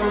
Hey,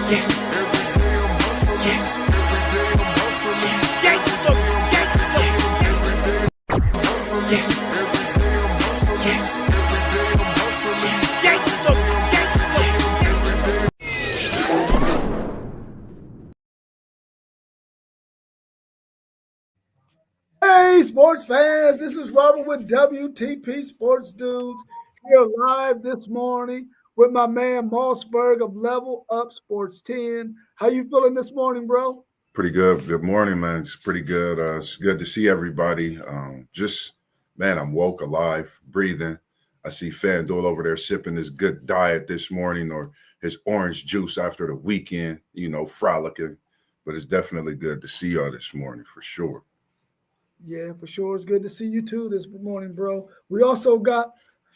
sports fans, this is Robert with WTP Sports Dudes here live this morning with my man Mossberg of Level Up Sports 10. How you feeling this morning, bro? Pretty good. Good morning, man. It's pretty good. It's good to see everybody. Man, I'm woke, alive, breathing. I see FanDuel over there sipping his good diet this morning or his orange juice after the weekend, frolicking. But it's definitely good to see y'all this morning for sure. Yeah, for sure. It's good to see you too this morning, bro. We also got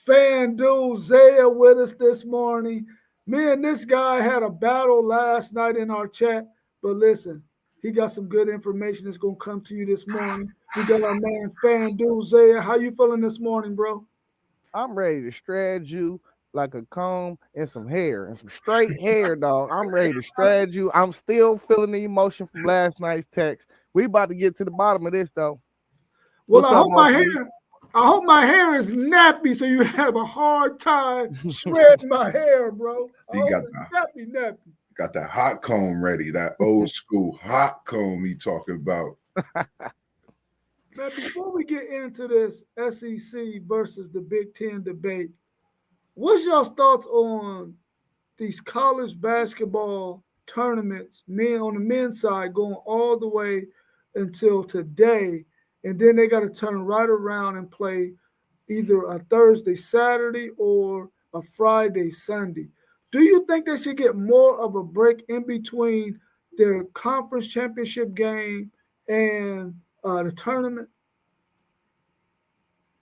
FanDuel Zaya with us this morning. Me and this guy had a battle last night in our chat, but listen, he got some good information that's going to come to you this morning. We got our man FanDuel Zaya. How you feeling this morning, bro? I'm ready to shred you like a comb and some hair and some straight hair, dog. I'm ready to shred you. I'm still feeling the emotion from last night's text. We about to get to the bottom of this, though. Well, What's I up, hope my hair is nappy so you have a hard time shredding my hair, bro. I hope it's nappy. Got that hot comb ready, that old school hot comb he talking about. Man, before we get into this SEC versus the Big Ten debate, what's y'all's thoughts on these college basketball tournaments, men on the men's side going all the way until today, and then they got to turn right around and play either a Thursday, Saturday, or a Friday, Sunday. Do you think they should get more of a break in between their conference championship game and the tournament?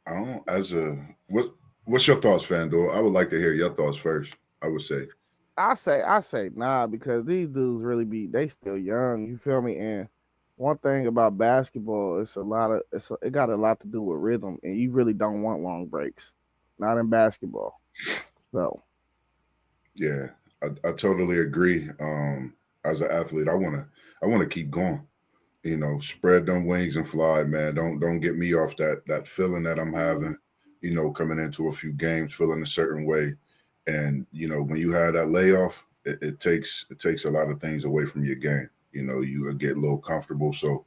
What's your thoughts, FanDuel? I would like to hear your thoughts first. I would say. I say nah, because these dudes really they still young. You feel me? And one thing about basketball, it got a lot to do with rhythm, and you really don't want long breaks. Not in basketball. So yeah, I totally agree. As an athlete, I wanna keep going. Spread them wings and fly, man. Don't get me off that feeling that I'm having, coming into a few games, feeling a certain way. And, when you have that layoff, it takes a lot of things away from your game. You get a little comfortable. So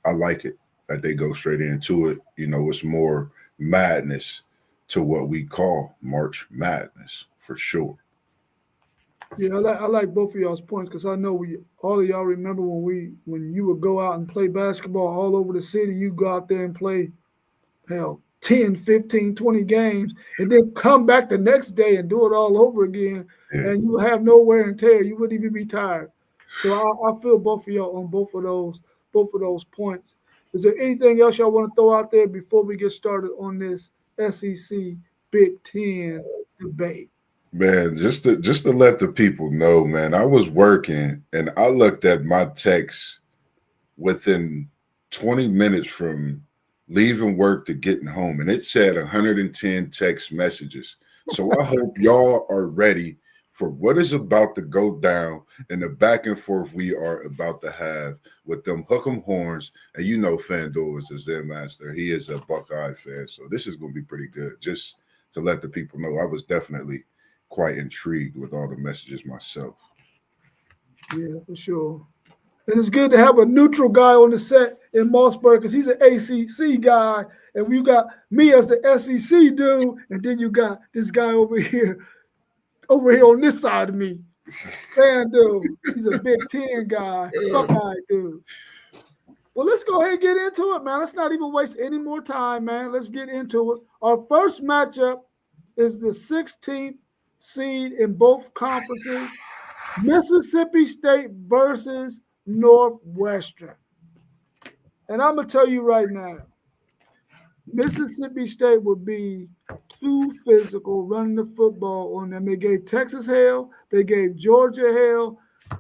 I like it that they go straight into it. It's more madness to what we call March Madness for sure. Yeah, I like both of y'all's points because I know all of y'all remember when you would go out and play basketball all over the city, you go out there and play, 10, 15, 20 games, and then come back the next day and do it all over again, and you have no wear and tear. You wouldn't even be tired. So I feel both of y'all on both of those points. Is there anything else y'all want to throw out there before we get started on this SEC Big Ten debate? Man, just to let the people know, man, I was working and I looked at my text within 20 minutes from leaving work to getting home, and it said 110 text messages. So I hope y'all are ready for what is about to go down and the back and forth we are about to have with them hook'em horns. And FanDuel is a Zen master. He is a Buckeye fan. So this is going to be pretty good. Just to let the people know, I was definitely quite intrigued with all the messages myself. Yeah, for sure. And it's good to have a neutral guy on the set in Mossberg because he's an ACC guy, and we got me as the SEC dude, and then you got this guy over here on this side of me. FanDuel, he's a Big Ten guy, Buckeye dude. Well, let's go ahead and get into it, man. Let's not even waste any more time, man. Let's get into it. Our first matchup is the 16th seed in both conferences, Mississippi State versus Northwestern. And I'm going to tell you right now, Mississippi State would be too physical running the football on them. They gave Texas hell. They gave Georgia hell.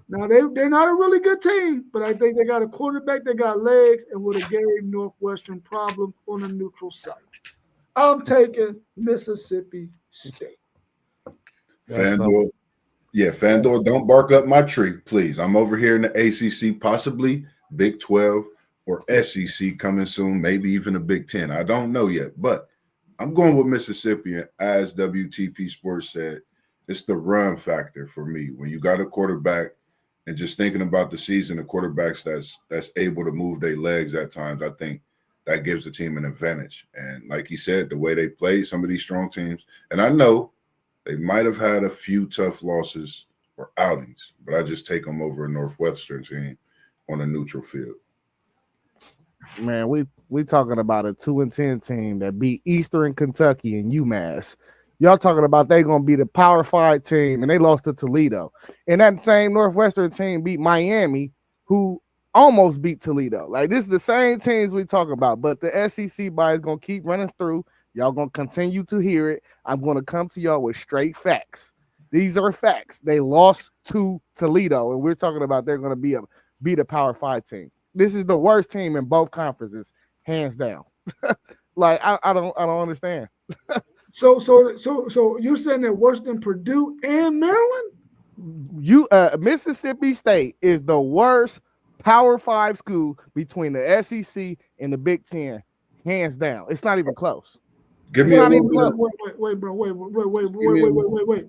Now, they're not a really good team, but I think they got a quarterback that got legs and would have gave Northwestern problem on a neutral site. I'm taking Mississippi State. FanDuel, Yeah, Fandor, don't bark up my tree, please. I'm over here in the ACC, possibly Big 12 or SEC coming soon, maybe even a Big 10. I don't know yet, but I'm going with Mississippi. And as WTP Sports said, it's the run factor for me. When you got a quarterback and just thinking about the season, the quarterbacks that's able to move their legs at times, I think that gives the team an advantage. And like he said, the way they play some of these strong teams, and I know they might have had a few tough losses or outings, but I just take them over a Northwestern team on a neutral field. Man, we talking about a 2-10 team that beat Eastern Kentucky and UMass. Y'all talking about they gonna be the Power 5 team, and they lost to Toledo. And that same Northwestern team beat Miami, who almost beat Toledo. Like, this is the same teams we talking about, but the SEC bias gonna keep running through. Y'all gonna continue to hear it. I'm gonna come to y'all with straight facts. These are facts. They lost to Toledo, and we're talking about they're gonna be a Power 5 team. This is the worst team in both conferences, hands down. Like, I don't understand. So you're saying they're worse than Purdue and Maryland? Mississippi State is the worst Power 5 school between the SEC and the Big 10, hands down. It's not even close. Give me a little bit. Wait, bro. Wait.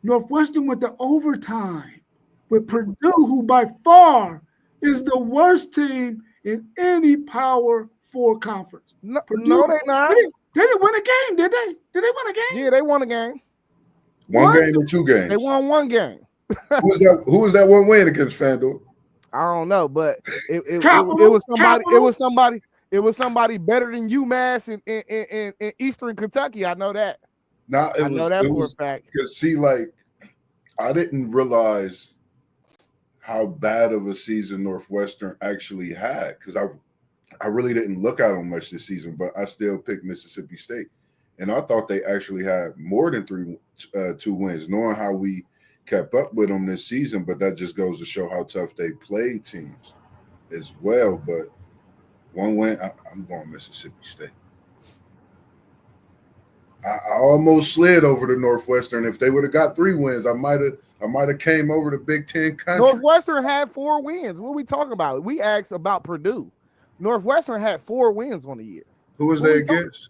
Northwestern went to overtime with Purdue, who by far is the worst team in any Power 4 conference. No, Purdue, no, they're not. They didn't win a game, did they? Did they win a game? Yeah, they won a game. One game or two games? They won one game. Who was that one win against Fandor? I don't know, but it was somebody better than UMass in Eastern Kentucky. I know that. I know that for a fact. Because see, like, I didn't realize how bad of a season Northwestern actually had, because I really didn't look at them much this season, but I still picked Mississippi State. And I thought they actually had more than two wins, knowing how we kept up with them this season. But that just goes to show how tough they play teams as well. But one win, I'm going Mississippi State. I almost slid over to Northwestern. If they would have got 3 wins, I might have came over to Big 10 country. Northwestern had 4 wins. What are we talking about? We asked about Purdue. Northwestern had 4 wins on the year. Who was they against?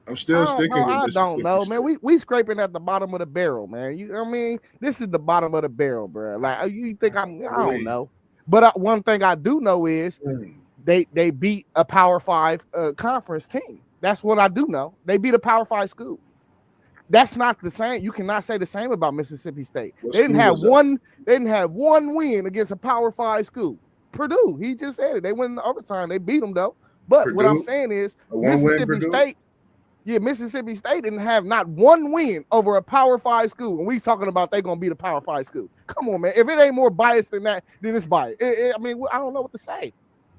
I'm still sticking with I don't know, man. We scraping at the bottom of the barrel, man. You know what I mean? This is the bottom of the barrel, bro. Like, you think I don't know. But one thing I do know is they beat a Power 5 conference team. That's what I do know. They beat a Power 5 school. That's not the same. You cannot say the same about Mississippi State. They didn't have one win against a Power 5 school. Purdue, he just said it. They went in overtime. They beat them though. But Purdue, what I'm saying is Mississippi State didn't have not one win over a Power 5 school. And we talking about they gonna beat a Power 5 school. Come on, man. If it ain't more biased than that, then it's biased. I mean, I don't know what to say.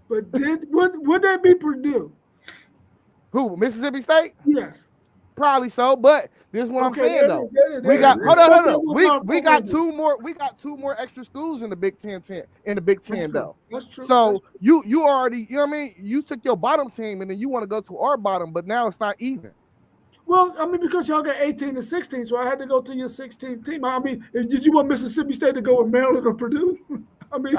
But would they beat Purdue? Who? Mississippi State? Yes. Probably so, but this is what I'm saying though. We got hold on. We got two more extra schools in the Big Ten though. That's true. So you already, you know what I mean? You took your bottom team and then you want to go to our bottom, but now it's not even. Well, I mean, because y'all got 18 and 16, so I had to go to your 16th team. I mean, did you want Mississippi State to go with Maryland or Purdue? I mean,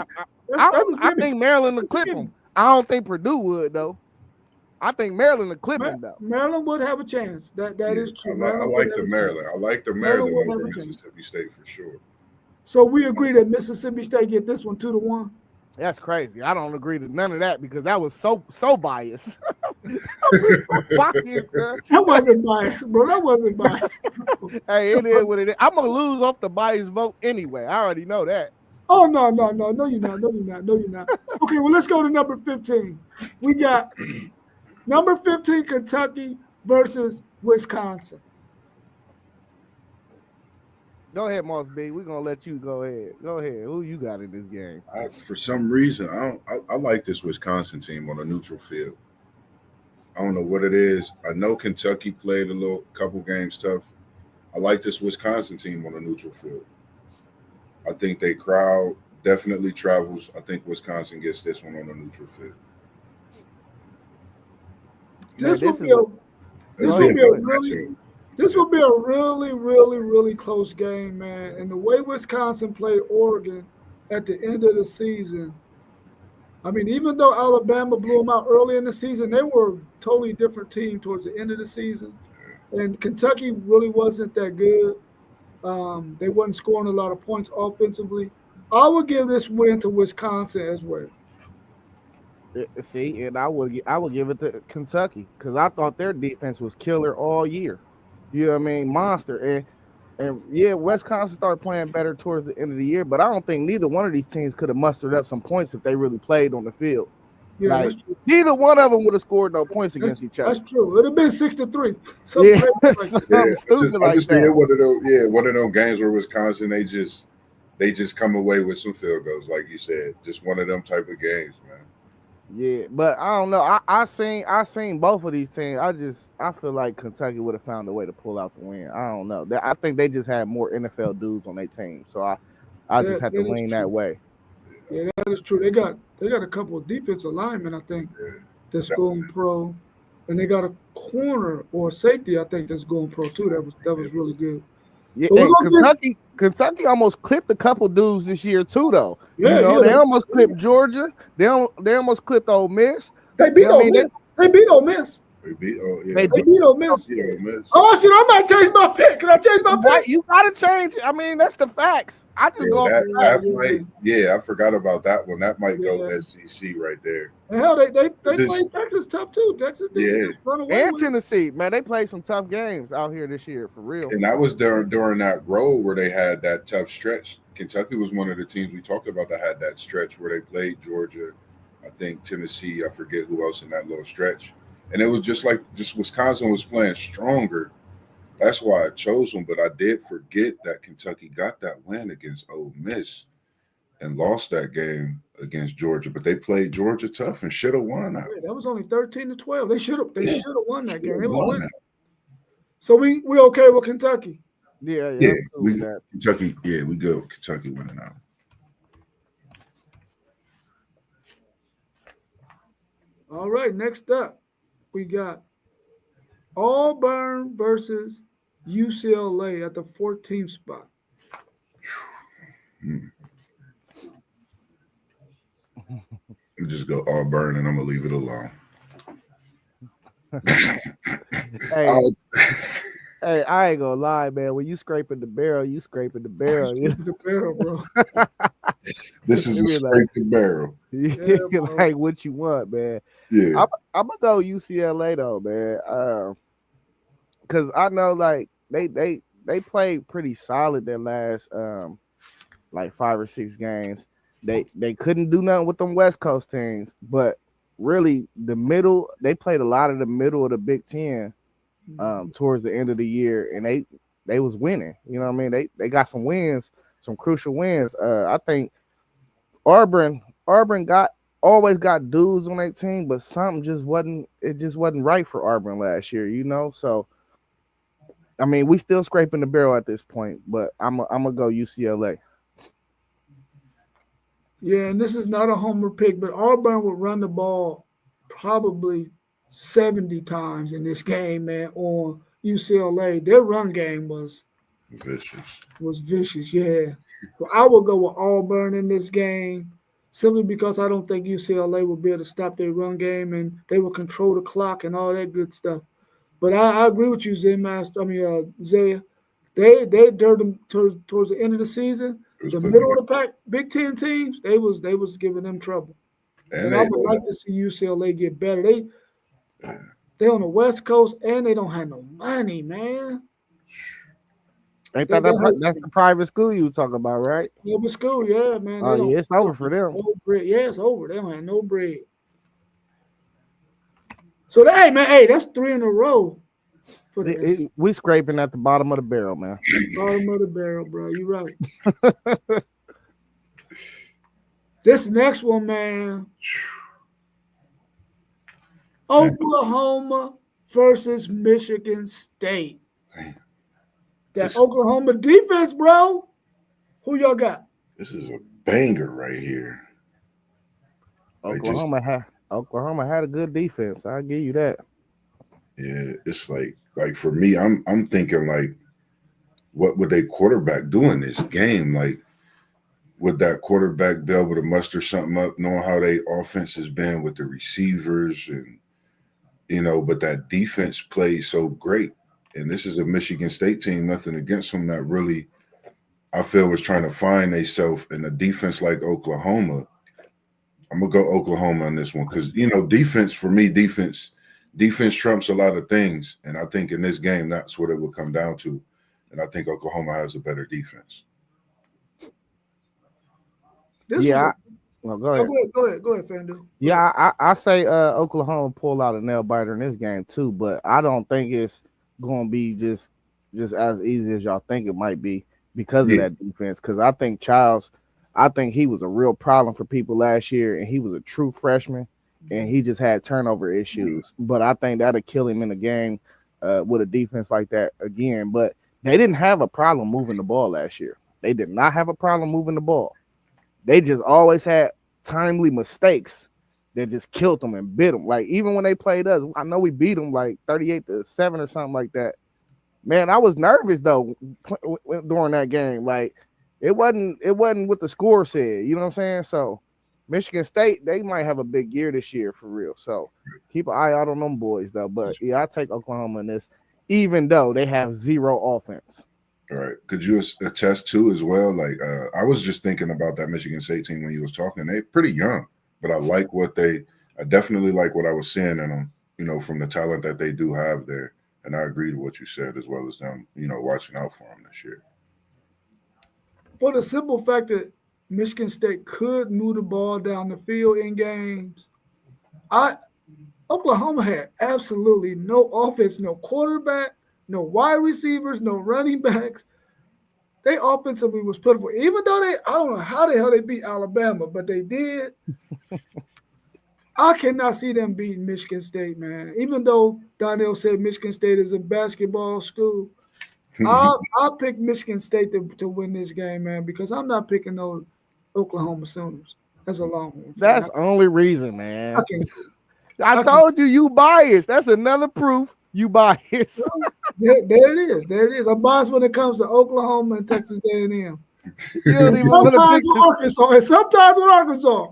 I think Maryland would clip them. I don't think Purdue would though. I think Maryland will clip them though. Maryland would have a chance. That is true. I like the Maryland. I like the Maryland over Mississippi State for sure. So we agree that Mississippi State get this one 2-1. That's crazy. I don't agree to none of that because that was so biased. That wasn't biased, bro. That wasn't biased. Hey, it is what it is. I'm gonna lose off the biased vote anyway. I already know that. Oh no, you're not. Okay, well let's go to number 15. We got number 15 Kentucky versus Wisconsin. Go ahead, Moss B. We're gonna let you go ahead. Go ahead. Who you got in this game? For some reason, I like this Wisconsin team on a neutral field. I don't know what it is. I know Kentucky played a couple games tough. I like this Wisconsin team on a neutral field. I think they crowd definitely travels. I think Wisconsin gets this one on a neutral field. This will be a really This will be a really, really, really close game, man. And the way Wisconsin played Oregon at the end of the season, I mean, even though Alabama blew them out early in the season, they were a totally different team towards the end of the season. And Kentucky really wasn't that good. They wasn't scoring a lot of points offensively. I would give this win to Wisconsin as well. See, and I would give it to Kentucky because I thought their defense was killer all year. You know what I mean? Monster. And yeah, Wisconsin started playing better towards the end of the year, but I don't think neither one of these teams could have mustered up some points if they really played on the field. Yeah, like that's true. neither one of them would have scored no points against each other. That's true. It'd have been 6-3. Yeah, Something stupid I like just that. think one of those games where Wisconsin they just come away with some field goals, like you said. Just one of them type of games, man. Yeah, but I don't know. I seen both of these teams. I feel like Kentucky would have found a way to pull out the win. I don't know. I think they just had more NFL dudes on their team, so I just had to lean that way. Yeah, that is true. They got a couple of defensive linemen, I think, that's going pro, and they got a corner or safety, I think, that's going pro too. That was really good. Yeah, So and Kentucky almost clipped a couple dudes this year too, though. Yeah, they almost clipped Georgia. They almost clipped Ole Miss. They beat Ole Miss. They beat Ole Miss. They beat Ole Miss. Oh, shit! I might change my pick. Can I change my pick? You gotta change it. I mean, that's the facts. I just go. I forgot about that one. That might go SEC right there. And hell, they played Texas tough too. Texas, and Tennessee, man, they played some tough games out here this year for real. And that was during that road where they had that tough stretch. Kentucky was one of the teams we talked about that had that stretch where they played Georgia, I think Tennessee, I forget who else in that little stretch. And it was just Wisconsin was playing stronger. That's why I chose them. But I did forget that Kentucky got that win against Ole Miss and lost that game against Georgia. But they played Georgia tough and should have won that. That was only 13-12. They should have won that game. They won that. So we okay with Kentucky? Yeah. Kentucky. Yeah, we good with Kentucky winning out. All right, next up, we got Auburn versus UCLA at the 14th spot. Just go Auburn, and I'm gonna leave it alone. Hey, I ain't gonna lie, man. When you scraping the barrel, you scraping the barrel. The barrel, bro. This is a scrape the barrel. Like what you want, man. Yeah, I'm gonna go UCLA though, man. Because I know like they played pretty solid their last like 5 or 6 games. They couldn't do nothing with them West Coast teams, but really they played a lot of the middle of the Big Ten towards the end of the year, and they was winning. You know what I mean? They got some wins, some crucial wins. I think Auburn always got dudes on their team, but something just wasn't right for Auburn last year, you know. So I mean, we still scraping the barrel at this point, but I'm gonna go UCLA. Yeah, and this is not a homer pick, but Auburn would run the ball probably 70 times in this game, man, on UCLA. Their run game was vicious, yeah. So I would go with Auburn in this game simply because I don't think UCLA will be able to stop their run game and they will control the clock and all that good stuff. But I agree with you, Zaya. They during them towards the end of the season, the middle of the pack, Big Ten teams, they was giving them trouble. And I would like to see UCLA get better. They on the West Coast and they don't have no money, man. Ain't that's the private school you talk about, right? Private school, yeah, man. Oh, yeah, it's over for them. No bread. Yeah, it's over. They don't have no bread. So that's 3 in a row. We scraping at the bottom of the barrel, man. Bottom of the barrel, bro. You right. This next one, man. Oklahoma versus Michigan State. That Oklahoma defense, bro. Who y'all got? This is a banger right here. Oklahoma had a good defense. I'll give you that. Yeah, it's like like for me, I'm thinking like, what would a quarterback do in this game? Like, would that quarterback be able to muster something up, knowing how they offense has been with the receivers and but that defense plays so great. And this is a Michigan State team, nothing against them, that really I feel was trying to find themselves in a defense like Oklahoma. I'm gonna go Oklahoma on this one because defense for me, defense trumps a lot of things, and I think in this game that's what it would come down to. And I think Oklahoma has a better defense. Go ahead. Go ahead, Fandu. Yeah, I say Oklahoma pull out a nail biter in this game too, but I don't think it's going to be just as easy as y'all think it might be because of that defense. Because I think Childs, he was a real problem for people last year, and he was a true freshman, and he just had turnover issues. But I think that'll kill him in the game with a defense like that again. But they didn't have a problem moving the ball last year. They did not have a problem moving the ball. They just always had timely mistakes that just killed them and bit them. Like, even when they played us, I know we beat them like 38-7 or something like that. Man, I was nervous though during that game. Like, it wasn't what the score said. You know what I'm saying? So Michigan State, they might have a big year this year for real. So keep an eye out on them boys though. But yeah, I take Oklahoma in this, even though they have zero offense. All right. Could you attest to as well? Like, I was just thinking about that Michigan State team when you was talking. They're pretty young, but I definitely like what I was seeing in them, from the talent that they do have there. And I agree to what you said, as well as them, watching out for them this year. For the simple fact that Michigan State could move the ball down the field in games, Oklahoma had absolutely no offense, no quarterback, no wide receivers, no running backs. They offensively was pitiful. Even though I don't know how the hell they beat Alabama, but they did. I cannot see them beating Michigan State, man. Even though Donnell said Michigan State is a basketball school, I'll pick Michigan State to win this game, man, because I'm not picking those Oklahoma Sooners. That's a long one. That's the only reason, man. I told you biased. That's another proof you biased. There it is. I'm biased when it comes to Oklahoma and Texas A&M. Sometimes with Arkansas.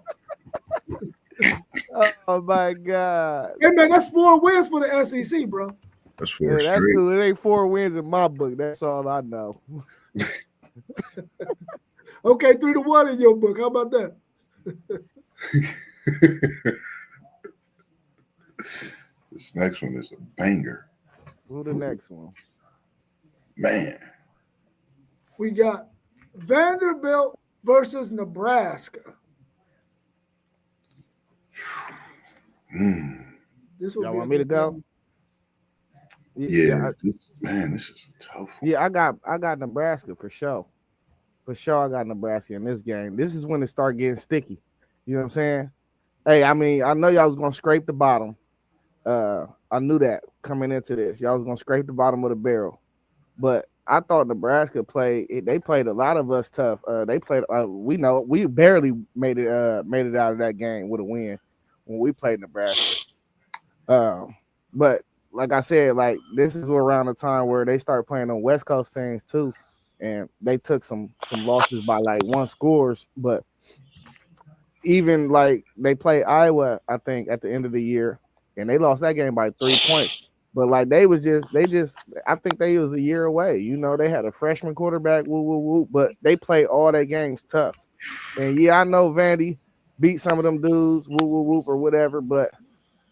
Oh my God! Hey man, that's 4 wins for the SEC, bro. That's 4 straight. That's cool. It ain't 4 wins in my book. That's all I know. Okay, 3-1 in your book. How about that? This next one is a banger. Who the next one? Man. We got Vanderbilt versus Nebraska. Y'all want me to go? Yeah, this is a tough one. Yeah, I got Nebraska for sure. For sure, I got Nebraska in this game. This is when it start getting sticky. You know what I'm saying? Hey, I mean, I know y'all was gonna scrape the bottom. I knew that coming into this. Y'all was gonna scrape the bottom of the barrel. But I thought Nebraska played a lot of us tough. They played we barely made it out of that game with a win when we played Nebraska. But like I said, like this is around the time where they start playing on West Coast teams too, and they took some losses by like 1 scores. But even like they played Iowa, I think at the end of the year, and they lost that game by 3 points. But like I think they was a year away. They had a freshman quarterback, but they played all their games tough. And yeah, I know Vandy beat some of them dudes, or whatever. But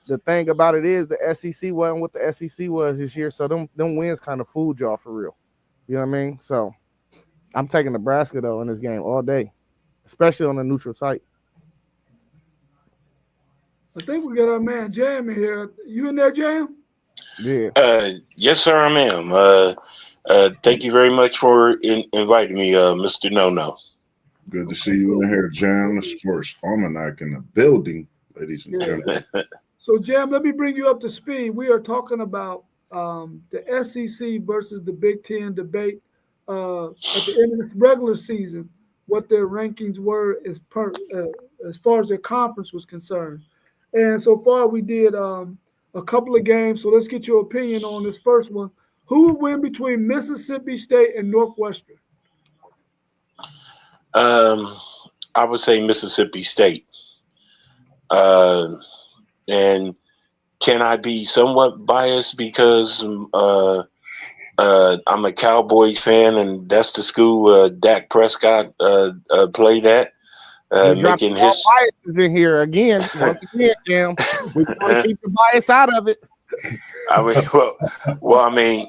the thing about it is the SEC wasn't what the SEC was this year. So them wins kind of fooled y'all for real. You know what I mean? So I'm taking Nebraska though in this game all day, especially on a neutral site. I think we got our man Jam in here. You in there, Jam? Yeah. Yes, sir, I am. Thank you very much for inviting me, Mr. No. Good to see you in here, Jam. The Sports Almanac in the building, ladies and gentlemen. So, Jam, let me bring you up to speed. We are talking about the SEC versus the Big Ten debate at the end of this regular season, what their rankings were as far as their conference was concerned. And so far, we did a couple of games. So let's get your opinion on this first one. Who would win between Mississippi State and Northwestern? I would say Mississippi State. And can I be somewhat biased because I'm a Cowboys fan, and that's the school Dak Prescott played at. Making his biases in here again. Once again, Jim, we want to keep the bias out of it. I mean, I mean,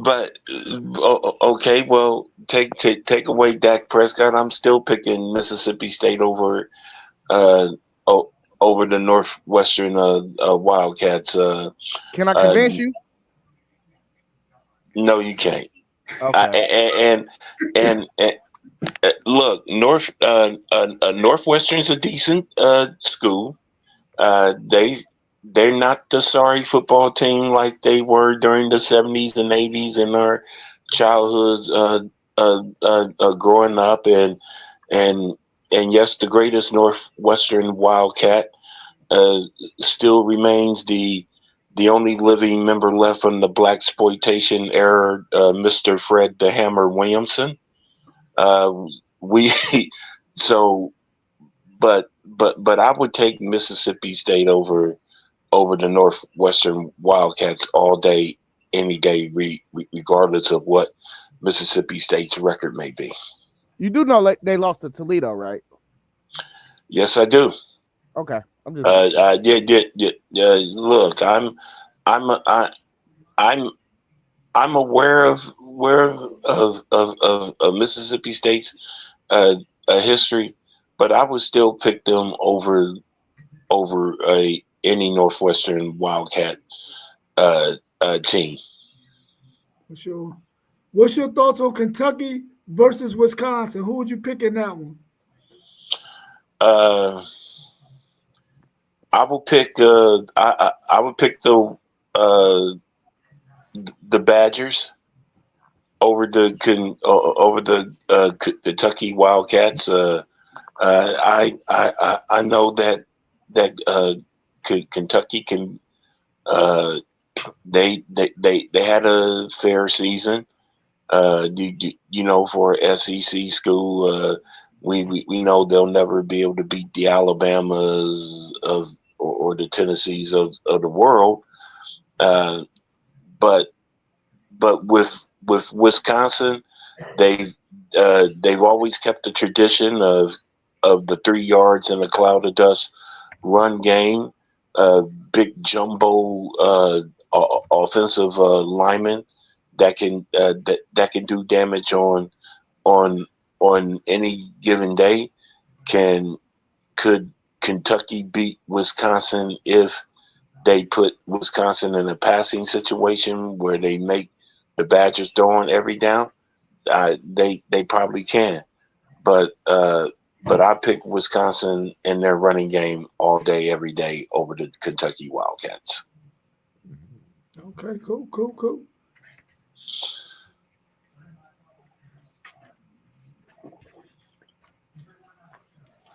but okay, well, take away Dak Prescott. I'm still picking Mississippi State over over the Northwestern Wildcats. Can I convince you? No, you can't. Okay. And look, Northwestern's a decent school. They're not the sorry football team like they were during the 70s and 80s in our childhood growing up, and yes, the greatest Northwestern Wildcat still remains the only living member left from the blaxploitation era, Mr. Fred the Hammer Williamson. But I would take Mississippi State over the Northwestern Wildcats all day, any day, regardless of what Mississippi State's record may be. You do know they lost to Toledo, right? Yes, I do. Okay, I'm just. Look, I'm aware of Mississippi State's history, but I would still pick them over any Northwestern Wildcat team. For sure. What's your thoughts on Kentucky versus Wisconsin? Who would you pick in that one? I will pick. I would pick the Badgers over the Kentucky Wildcats. I know that Kentucky can. They had a fair season. For SEC school, we know they'll never be able to beat the Alabamas or the Tennessees of the world. But with Wisconsin, they've always kept the tradition of the 3 yards in a cloud of dust run game, big jumbo offensive linemen that can do damage on any given day. Could Kentucky beat Wisconsin if they put Wisconsin in a passing situation where they make the Badgers throwing every down? They probably can, but I pick Wisconsin in their running game all day, every day over the Kentucky Wildcats. Okay, cool.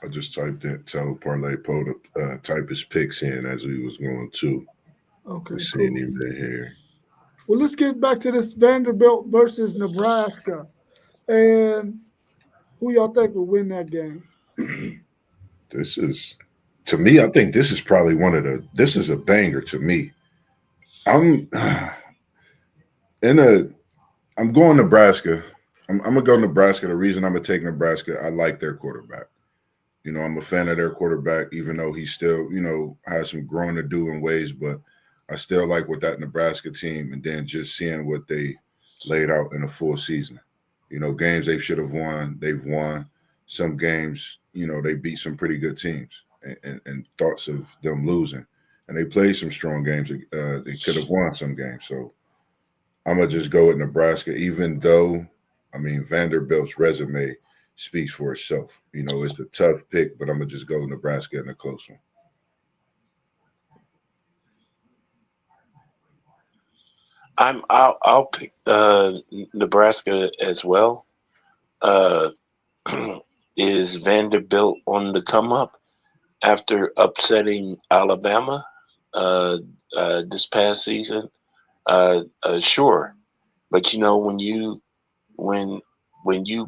I just typed in, tell Parlay Poe to type his picks in as we was going to. Okay, We're seeing him in here. Well, let's get back to this Vanderbilt versus Nebraska. And who y'all think will win that game? This is, to me, I think this is probably this is a banger to me. I'm going Nebraska. I'm going to go Nebraska. The reason I'm going to take Nebraska, I like their quarterback. I'm a fan of their quarterback, even though he still, has some growing to do in ways, but I still like with that Nebraska team, and then just seeing what they laid out in a full season. Games they should have won, they've won. Some games, they beat some pretty good teams and thoughts of them losing. And they played some strong games. They could have won some games. So I'm going to just go with Nebraska, even though, Vanderbilt's resume speaks for itself. It's a tough pick, but I'm going to just go with Nebraska in a close one. I'll pick Nebraska as well. is Vanderbilt on the come up after upsetting Alabama this past season? Sure, but you know when you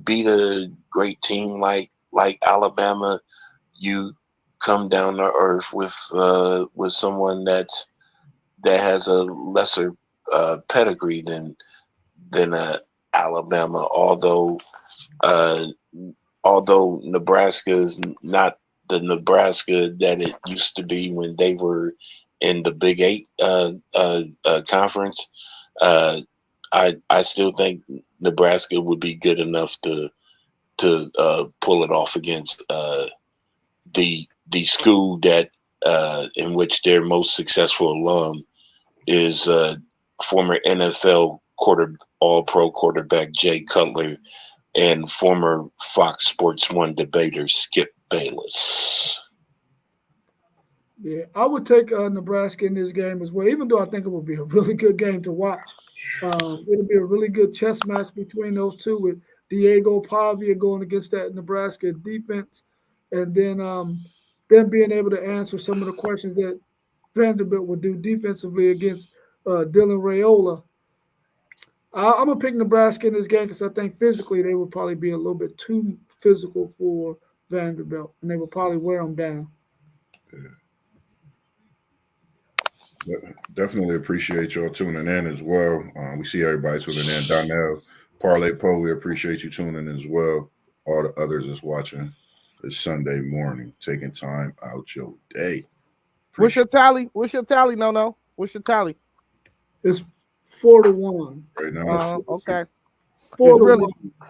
beat a great team like Alabama, you come down to earth with someone that has a lesser pedigree than Alabama. Although Nebraska is not the Nebraska that it used to be when they were in the Big Eight conference, I still think Nebraska would be good enough to pull it off against the school that in which their most successful alum is former NFL All-Pro quarterback Jay Cutler and former Fox Sports 1 debater Skip Bayless. Yeah, I would take Nebraska in this game as well, even though I think it will be a really good game to watch. It'll be a really good chess match between those two with Diego Pavia going against that Nebraska defense, and then them being able to answer some of the questions that Vanderbilt would do defensively against Dylan Raiola. I'm going to pick Nebraska in this game because I think physically they would probably be a little bit too physical for Vanderbilt, and they would probably wear them down. Definitely appreciate y'all tuning in as well. We see everybody tuning in. Donnell, Parlay Pro, we appreciate you tuning in as well. All the others that's watching this Sunday morning, taking time out your day. What's your tally? What's your tally? No. What's your tally? It's 4-1 right now? Okay. 4-1.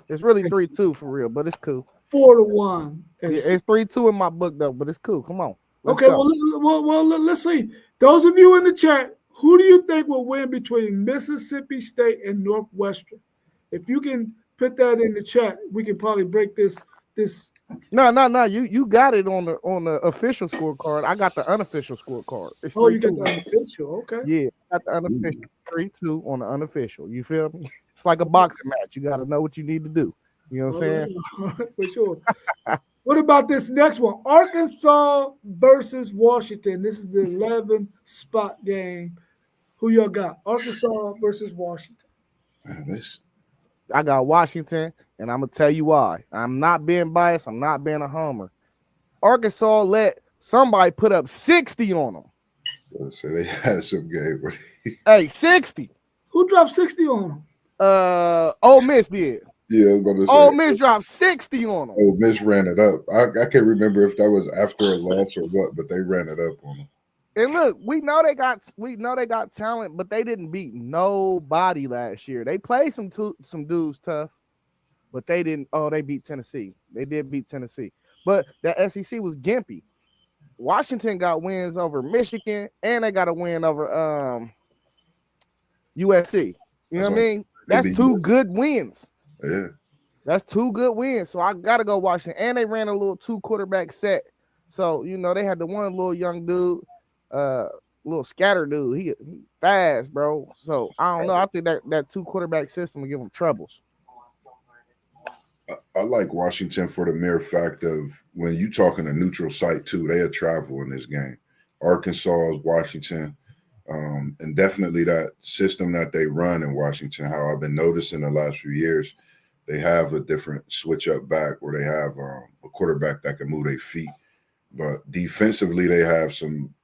It's really 3-2 for real, but it's cool. 4-1. Yeah, it's 3-2 in my book though, but it's cool. Come on. Okay, well, let's see. Those of you in the chat, who do you think will win between Mississippi State and Northwestern? If you can put that in the chat, we can probably break this. No. You got it on the official scorecard. I got the unofficial scorecard. It's 3-2. You got the unofficial. Okay. Yeah, I got the unofficial. 3-2 on the unofficial. You feel me? It's like a boxing match. You got to know what you need to do. You know what I'm saying? For sure. What about this next one? Arkansas versus Washington. This is the 11 spot game. Who y'all got? Arkansas versus Washington. I got Washington, and I'm going to tell you why. I'm not being biased. I'm not being a homer. Arkansas let somebody put up 60 on them. So they had some game. Hey, 60. Who dropped 60 on them? Ole Miss did. Yeah, I was about to say. Ole Miss dropped 60 on them. Ole Miss ran it up. I can't remember if that was after a loss or what, but they ran it up on them. And look, we know they got talent, but they didn't beat nobody last year. They played some dudes tough, but they didn't. Oh, they beat Tennessee. They did beat Tennessee, but the SEC was gimpy. Washington got wins over Michigan, and they got a win over USC. You know what I mean? That's two good wins. Yeah, that's two good wins. So I gotta go Washington, and they ran a little 2-quarterback set. So you know they had the one little young dude. Little scatter dude, he fast, bro. So I don't know. I think that 2-quarterback system will give them troubles. I like Washington for the mere fact of when you talking a neutral site too, they had travel in this game. Arkansas, Washington, and definitely that system that they run in Washington. How I've been noticing the last few years, they have a different switch up back where they have a quarterback that can move their feet, but defensively they have some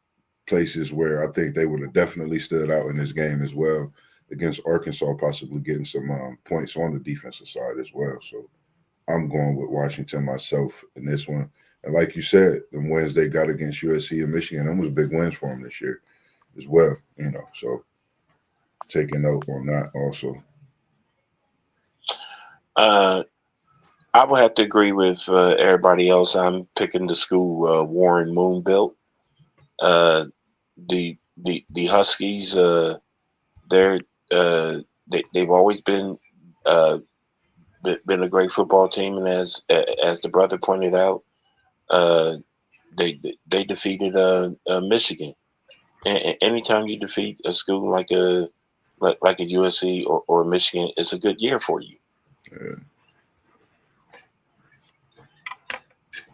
places where I think they would have definitely stood out in this game as well against Arkansas, possibly getting some points on the defensive side as well. So I'm going with Washington myself in this one. And like you said, the wins they got against USC and Michigan, them was big wins for them this year as well, you know. So taking note on that also. I would have to agree with everybody else. I'm picking the school Warren Moon built. The Huskies, they've always been a great football team, and as the brother pointed out, they defeated Michigan. And anytime you defeat a school like a USC or Michigan, it's a good year for you. Yeah.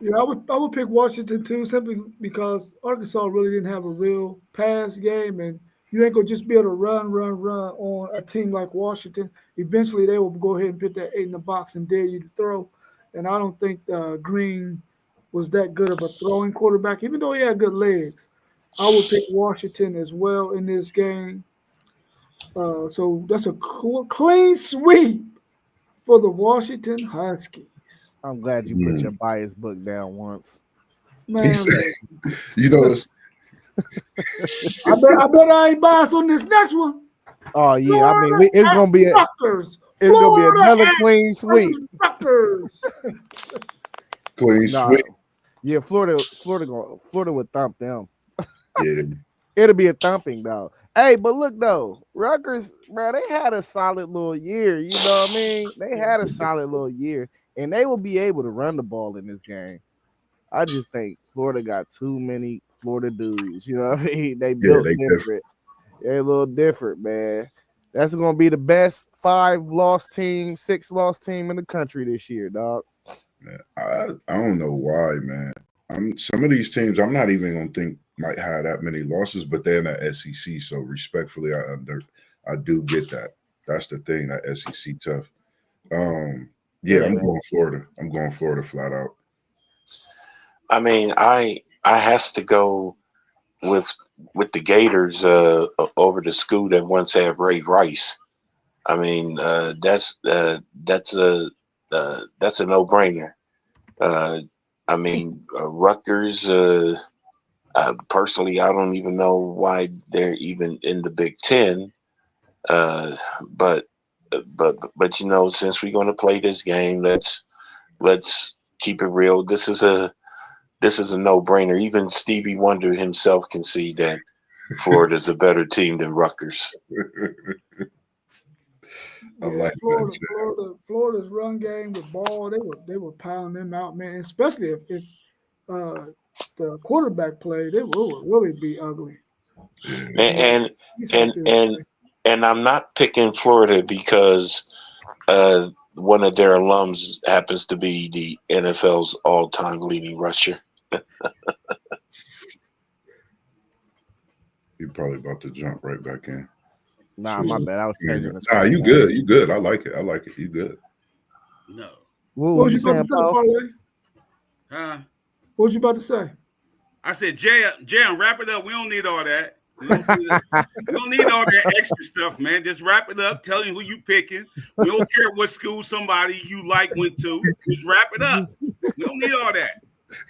Yeah, I would pick Washington too, simply because Arkansas really didn't have a real pass game, and you ain't gonna just be able to run on a team like Washington. Eventually, they will go ahead and put that eight in the box and dare you to throw. And I don't think Green was that good of a throwing quarterback, even though he had good legs. I would pick Washington as well in this game. So that's a cool, clean sweep for the Washington Huskies. I'm glad you put your bias book down once. He Man, said, look, you know, it's, I bet I ain't biased on this next one. Oh yeah, I mean Florida it's at gonna be Rutgers. it's gonna be Florida another at clean sweep. Rutgers. clean Nah, sweep. yeah, Florida would thump them. Yeah, It'll be a thumping though. Hey, but look though, Rutgers, bro, they had a solid little year. You know what I mean? They had a solid little year, and they will be able to run the ball in this game. I just think Florida got too many Florida dudes. You know what I mean? They built they different. They're a little different, man. That's gonna be the best 5-loss team, 6-loss team in the country this year, dog. I don't know why, man. Some of these teams I'm not even gonna think might have that many losses, but they're in the SEC. So respectfully, I do get that. That's the thing, that SEC tough. Yeah, I'm going Florida. I'm going Florida flat out. I mean, I has to go with the Gators over the school that once had Ray Rice. I mean, that's a no brainer. I mean, Rutgers. Personally, I don't even know why they're even in the Big Ten. But you know, since we're going to play this game, let's keep it real. This is a no-brainer. Even Stevie Wonder himself can see that Florida's a better team than Rutgers. I like that. Florida's run game with ball, they were pounding them out, man. Especially if the quarterback play, they would really be ugly. And I'm not picking Florida because one of their alums happens to be the NFL's all-time leading rusher. You're probably about to jump right back in. Nah, my bad. I was changing the Nah, you good. You good. I like it. You good. No. What was you you about saying, to say, Paul? Parlay? Huh? What was you about to say? I said, Jay, wrap it up. We don't need all that. We don't need all that extra stuff, man. Just wrap it up. Tell you who you picking. We don't care what school somebody you like went to. Just wrap it up. We don't need all that.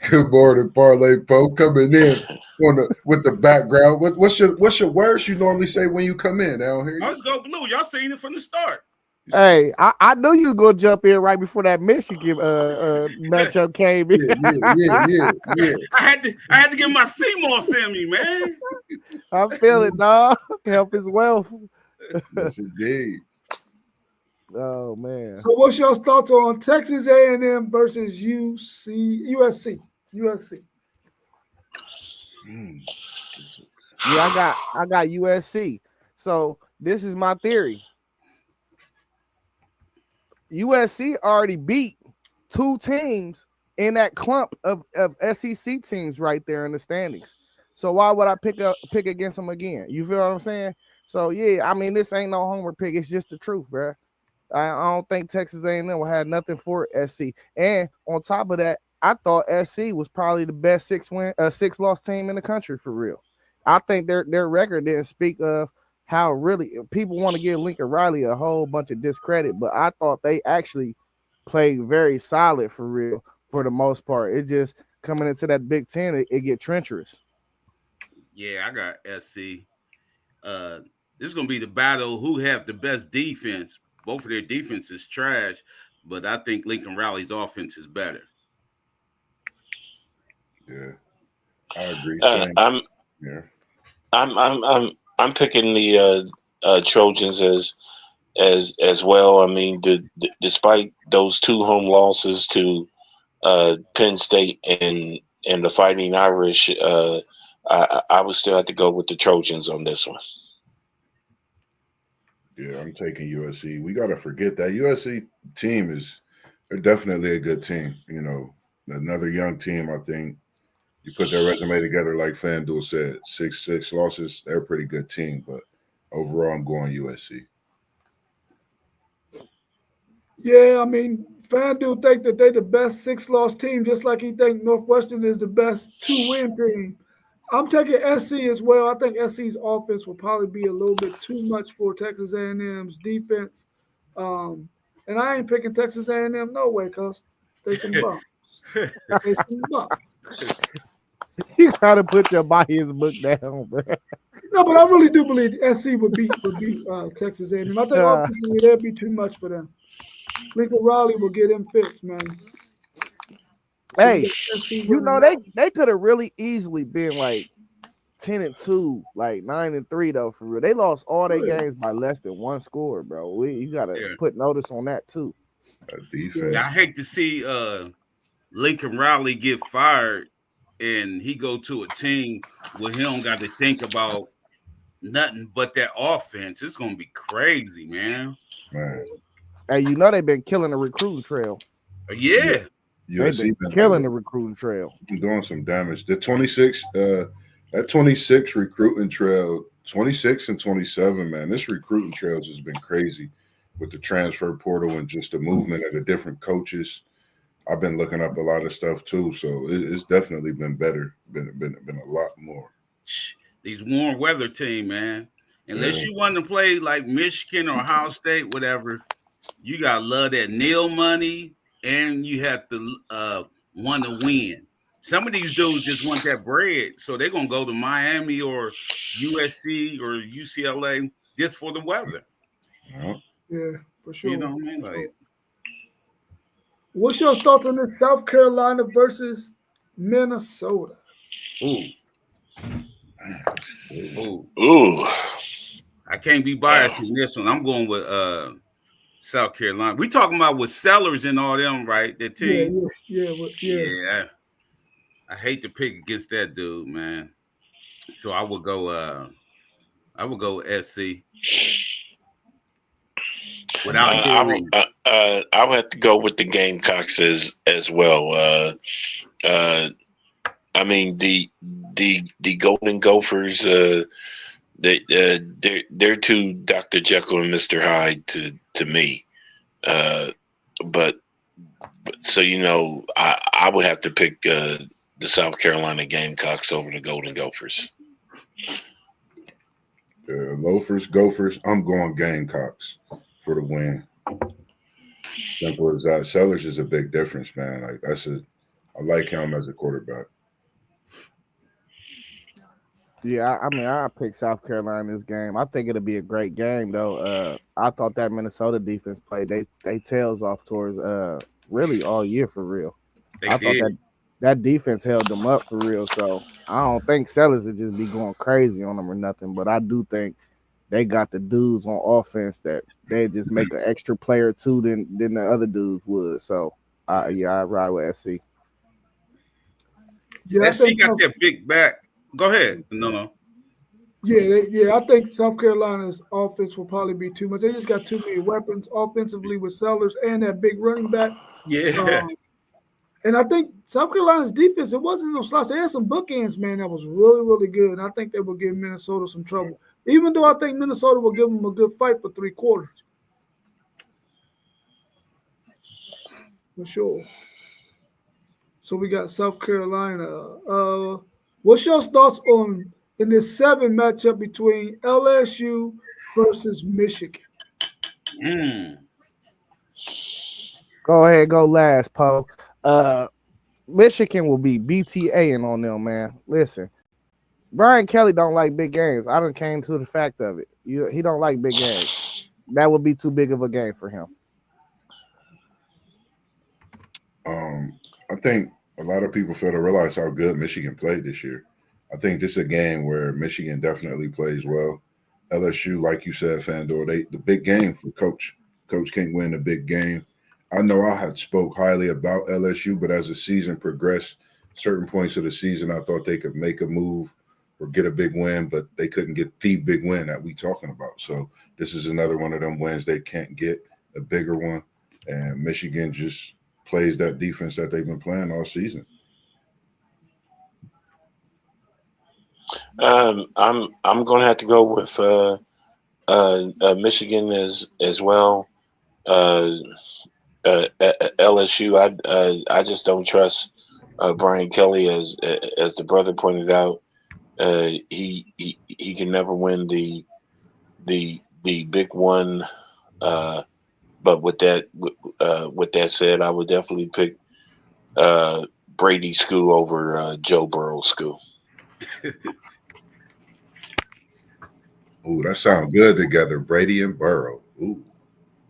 Good morning, Parlay Pope, coming in with the background. What's your words you normally say when you come in? I don't hear you. Let's go blue. Y'all seen it from the start. Hey, I knew you were gonna jump in right before that Michigan matchup came in. Yeah. I had to get my Seymour Sammy, man. I feel it, dog. Help his wealth. Yes, indeed. Oh man. So, what's your thoughts on Texas A&M versus USC? Yeah, I got USC. So this is my theory. USC already beat 2 teams in that clump of SEC teams right there in the standings. So why would I pick against them again? You feel what I'm saying? So yeah, I mean, this ain't no homer pick. It's just the truth, bro. I don't think Texas A&M will have nothing for SC. And on top of that, I thought SC was probably the best 6-loss team in the country for real. I think their record didn't speak of how really people want to give Lincoln Riley a whole bunch of discredit, but I thought they actually played very solid for real for the most part. It just coming into that Big Ten, it get treacherous. Yeah, I got SC. This is gonna be the battle who have the best defense. Both of their defense is trash, but I think Lincoln Riley's offense is better. Yeah, I agree. I'm picking the Trojans as well. I mean, despite those 2 home losses to Penn State and the Fighting Irish, I would still have to go with the Trojans on this one. Yeah, I'm taking USC. We got to forget that USC team they're definitely a good team. You know, another young team. I think you put their resume together, like FanDuel said, 6 losses. They're a pretty good team, but overall, I'm going USC. Yeah, I mean, FanDuel think that they're the best 6-loss team, just like he think Northwestern is the best 2-win team. I'm taking SC as well. I think SC's offense will probably be a little bit too much for Texas A&M's defense. And I ain't picking Texas A&M no way, cuz they some bums. They some bums. You gotta put your bias book down, bro. No, but I really do believe SC would beat Texas A&M. I think offensively that'd be too much for them. Lincoln Riley will get him fixed, man. Hey, you know they could have really easily been like 10-2, like 9-3 though. For real, they lost all their games by less than one score, bro. You gotta put notice on that too. Defense. I hate to see Lincoln Riley get fired and he go to a team where he don't got to think about nothing but that offense. It's gonna be crazy, man. Hey, you know they've been killing the recruiting trail. Yeah. They've been killing the recruiting trail. Doing some damage. The 26, that 26 recruiting trail, 26 and 27, man. This recruiting trail has been crazy with the transfer portal and just the movement of the different coaches. I've been looking up a lot of stuff too, so it's definitely been better. Been a lot more. These warm weather team, man. Unless you want to play like Michigan or Ohio State, whatever, you gotta love that nil money, and you have to want to win. Some of these dudes just want that bread, so they're gonna go to Miami or USC or UCLA just for the weather. Yeah, for sure. You know what I mean? Like, what's your thoughts on this South Carolina versus Minnesota? Ooh. I can't be biased in this one. I'm going with South Carolina. We talking about with Sellers and all them, right? That team. Yeah. I hate to pick against that dude, man. So I would go SC. I would have to go with the Gamecocks as well. I mean the Golden Gophers. They're too Dr. Jekyll and Mr. Hyde to me. But so I would have to pick the South Carolina Gamecocks over the Golden Gophers. Gophers. I'm going Gamecocks for the win. Simple as that. Sellers is a big difference, man. Like I like him as a quarterback. Yeah, I mean, I pick South Carolina this game. I think it'll be a great game, though. I thought that Minnesota defense played they tails off towards really all year for real. I thought that defense held them up for real. So I don't think Sellers would just be going crazy on them or nothing. But I do think they got the dudes on offense that they just make an extra player or two than the other dudes would. So I ride with SC. Yeah, SC got that big back. Go ahead. No. Yeah, I think South Carolina's offense will probably be too much. They just got too many weapons offensively with Sellers and that big running back. Yeah. And I think South Carolina's defense, it wasn't no slouch. They had some bookends, man, that was really, really good. And I think they will give Minnesota some trouble. Even though I think Minnesota will give them a good fight for 3 quarters. For sure. So we got South Carolina. What's your thoughts on in this 7 matchup between LSU versus Michigan? Go ahead, go last, Poe. Michigan will be BTAing on them, man. Listen, Brian Kelly don't like big games. I done came to the fact of it. He don't like big games. That would be too big of a game for him. I think a lot of people fail to realize how good Michigan played this year. I think this is a game where Michigan definitely plays well. LSU, like you said, FanDuel, the big game for Coach. Coach can't win a big game. I know I had spoke highly about LSU, but as the season progressed, certain points of the season, I thought they could make a move or get a big win, but they couldn't get the big win that we talking about. So this is another one of them wins they can't get, a bigger one. And Michigan just plays that defense that they've been playing all season. I'm going to have to go with Michigan as well. LSU. I just don't trust Brian Kelly as the brother pointed out. He can never win the big one. But with that said, I would definitely pick Brady School over Joe Burrow School. Ooh, that sounds good together, Brady and Burrow. Ooh.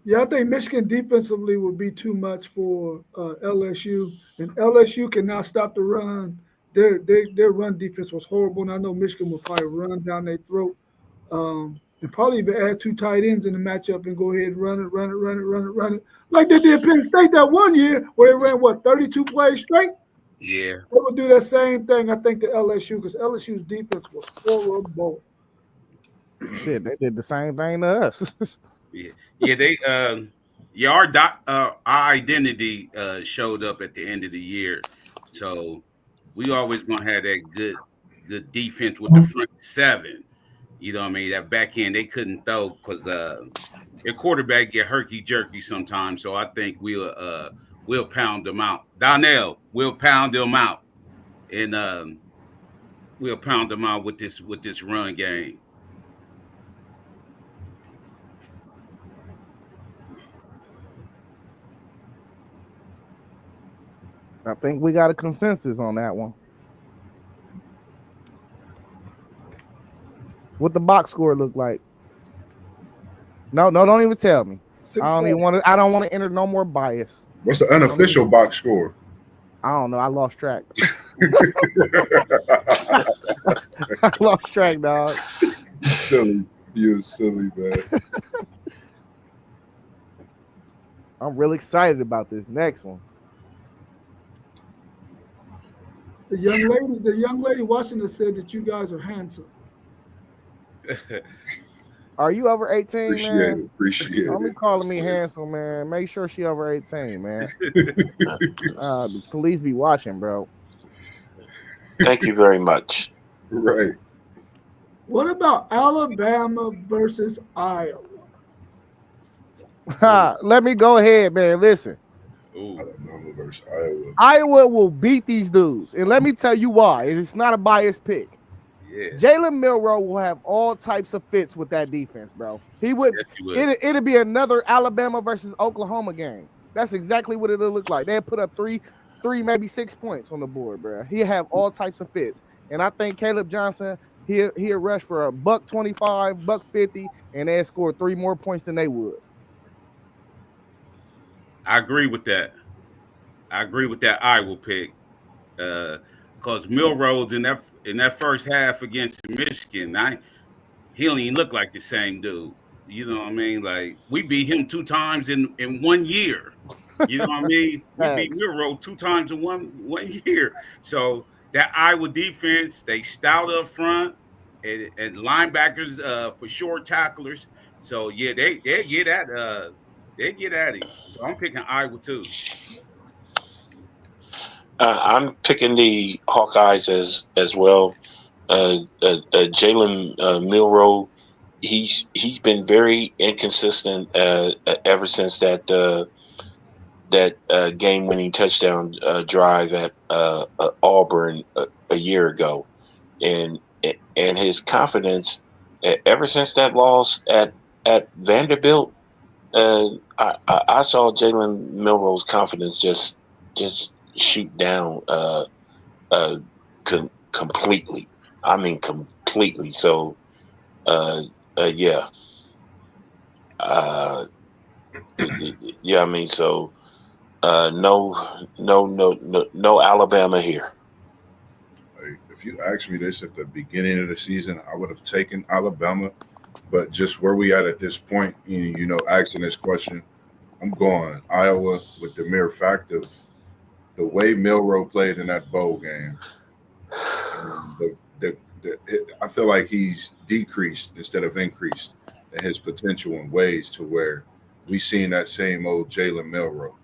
Yeah, I think Michigan defensively would be too much for LSU, and LSU cannot stop the run. Their run defense was horrible, and I know Michigan will probably run down their throat, and probably even add 2 tight ends in the matchup and go ahead and run it, like they did Penn State that one year where they ran 32 plays straight. Yeah. They would do that same thing, I think, to LSU, because LSU's defense was horrible. Shit, they did the same thing to us. Yeah, they our identity showed up at the end of the year, so we always gonna have that good defense with the front 7. You know what I mean? That back end they couldn't throw because their quarterback get herky jerky sometimes. So I think we'll pound them out. Donnell, we'll pound them out, and we'll pound them out with this run game. I think we got a consensus on that one. What the box score look like? No, don't even tell me. I don't want to enter no more bias. What's the unofficial box score? I don't know. I lost track. I lost track, dog. Silly. You're silly, man. I'm really excited about this next one. The young lady Washington said that you guys are handsome. Are you over 18, man? Appreciate Don't be it. calling me handsome, man. Make sure she over 18, man. The police be watching, bro. Thank you very much. Right. What about Alabama versus Iowa? Let me go ahead, man. Listen. Alabama versus Iowa. Iowa will beat these dudes. And let me tell you why. It's not a biased pick. Yeah. Jalen Milroe will have all types of fits with that defense, bro. He would. Yes, he would. It'd be another Alabama versus Oklahoma game. That's exactly what it'll look like. They'd put up three, maybe 6 points on the board, bro. He'll have all types of fits. And I think Caleb Johnson, he'll rush for $125, $150, and they'll score 3 more points than they would. I agree with that. Iowa pick. Because Milroe's in that first half against Michigan, he don't even look like the same dude. You know what I mean? Like, we beat him 2 times in 1 year. You know what I mean? We beat Milroe 2 times in one year. So that Iowa defense, they stout up front and linebackers for short tacklers. So yeah, they get at him. So I'm picking Iowa too. I'm picking the Hawkeyes as well. Jalen Milroe, he's been very inconsistent ever since that game-winning touchdown drive at Auburn a year ago, and his confidence ever since that loss at Vanderbilt. I saw Jalen Milroe's confidence just shoot down completely. I mean, completely. So, yeah. Yeah, I mean, so no Alabama here. If you asked me this at the beginning of the season, I would have taken Alabama. But just where we at this point, asking this question, I'm going Iowa with the mere fact of the way Milroe played in that bowl game. I feel like he's decreased instead of increased in his potential in ways to where we seen that same old Jalen Milroe.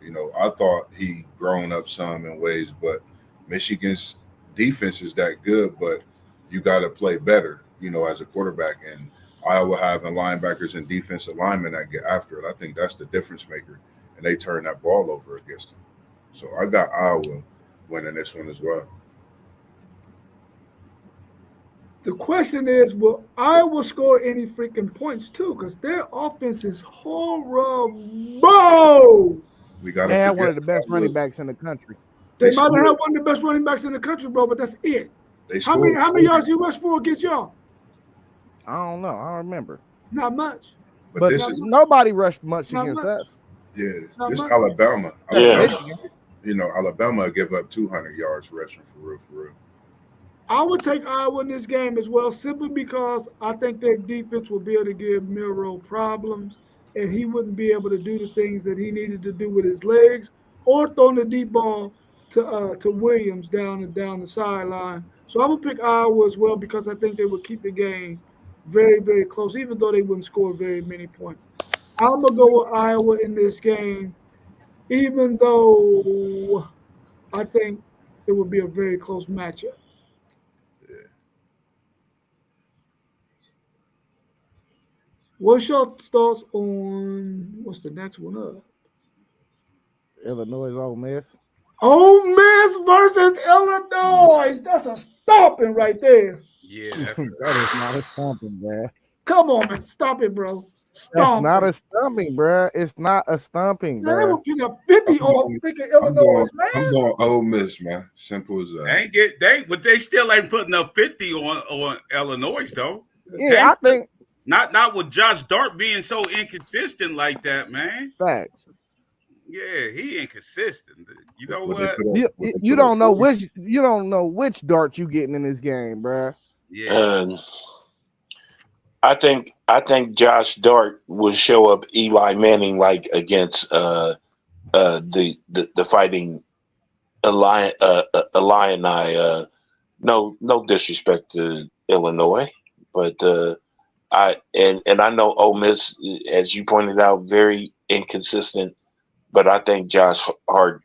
You know, I thought he grown up some in ways, but Michigan's defense is that good, but you got to play better, you know, as a quarterback. And Iowa having linebackers and defensive linemen that get after it, I think that's the difference maker. And they turn that ball over against them. So I got Iowa winning this one as well. The question is, will Iowa score any freaking points too? Because their offense is horrible. We got They have one of the best running backs in the country. They might have one of the best running backs in the country, bro, but that's it. How many yards you rush for against y'all? I don't know. I don't remember. Not much. But nobody rushed much against us. Yeah, this Alabama. Yeah. You know, Alabama give up 200 yards rushing for real. I would take Iowa in this game as well, simply because I think their defense will be able to give Milroe problems, and he wouldn't be able to do the things that he needed to do with his legs or throwing the deep ball to Williams down the sideline. So I'm gonna pick Iowa as well because I think they would keep the game very, very close, even though they wouldn't score very many points. I'm gonna go with Iowa in this game, even though I think it would be a very close matchup. What's your thoughts on what's the next one up? Illinois, Ole Miss. Ole Miss versus Illinois. That's a stomping right there. Yeah, that is not a stomping, bro. Come on, man. Stop it, bro. That's not a stomping, bro. It's not a stomping, man, they bro. were putting up 50 on freaking Illinois, man. I'm going Ole Miss, man. Simple as that. But they still ain't putting up 50 on Illinois, though. Yeah, I think not with Josh Dart being so inconsistent like that, man. Facts. Yeah, he inconsistent. You know what? You don't know which Dart you getting in this game, bro. Yeah. I think Josh Dart will show up Eli Manning like against the Fighting Illini. No disrespect to Illinois, but I know Ole Miss, as you pointed out, very inconsistent. But I think Josh Hart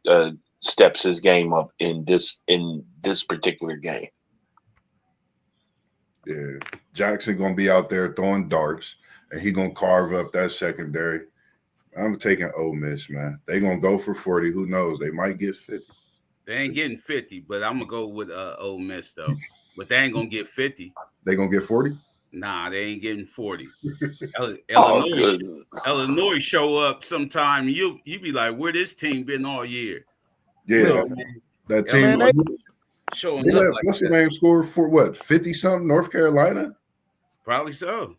steps his game up in this particular game. Yeah, Jackson gonna be out there throwing darts, and he gonna carve up that secondary. I'm taking Ole Miss, man. They gonna go for 40. Who knows? They might get 50. They ain't getting 50, but I'm gonna go with Ole Miss though. But they ain't gonna get 50. They gonna get 40? Nah, they ain't getting 40. Illinois show up sometime. You be like, where this team been all year? Yeah, that team. Showing up like what's the name score for what? 50 something North Carolina? Probably so.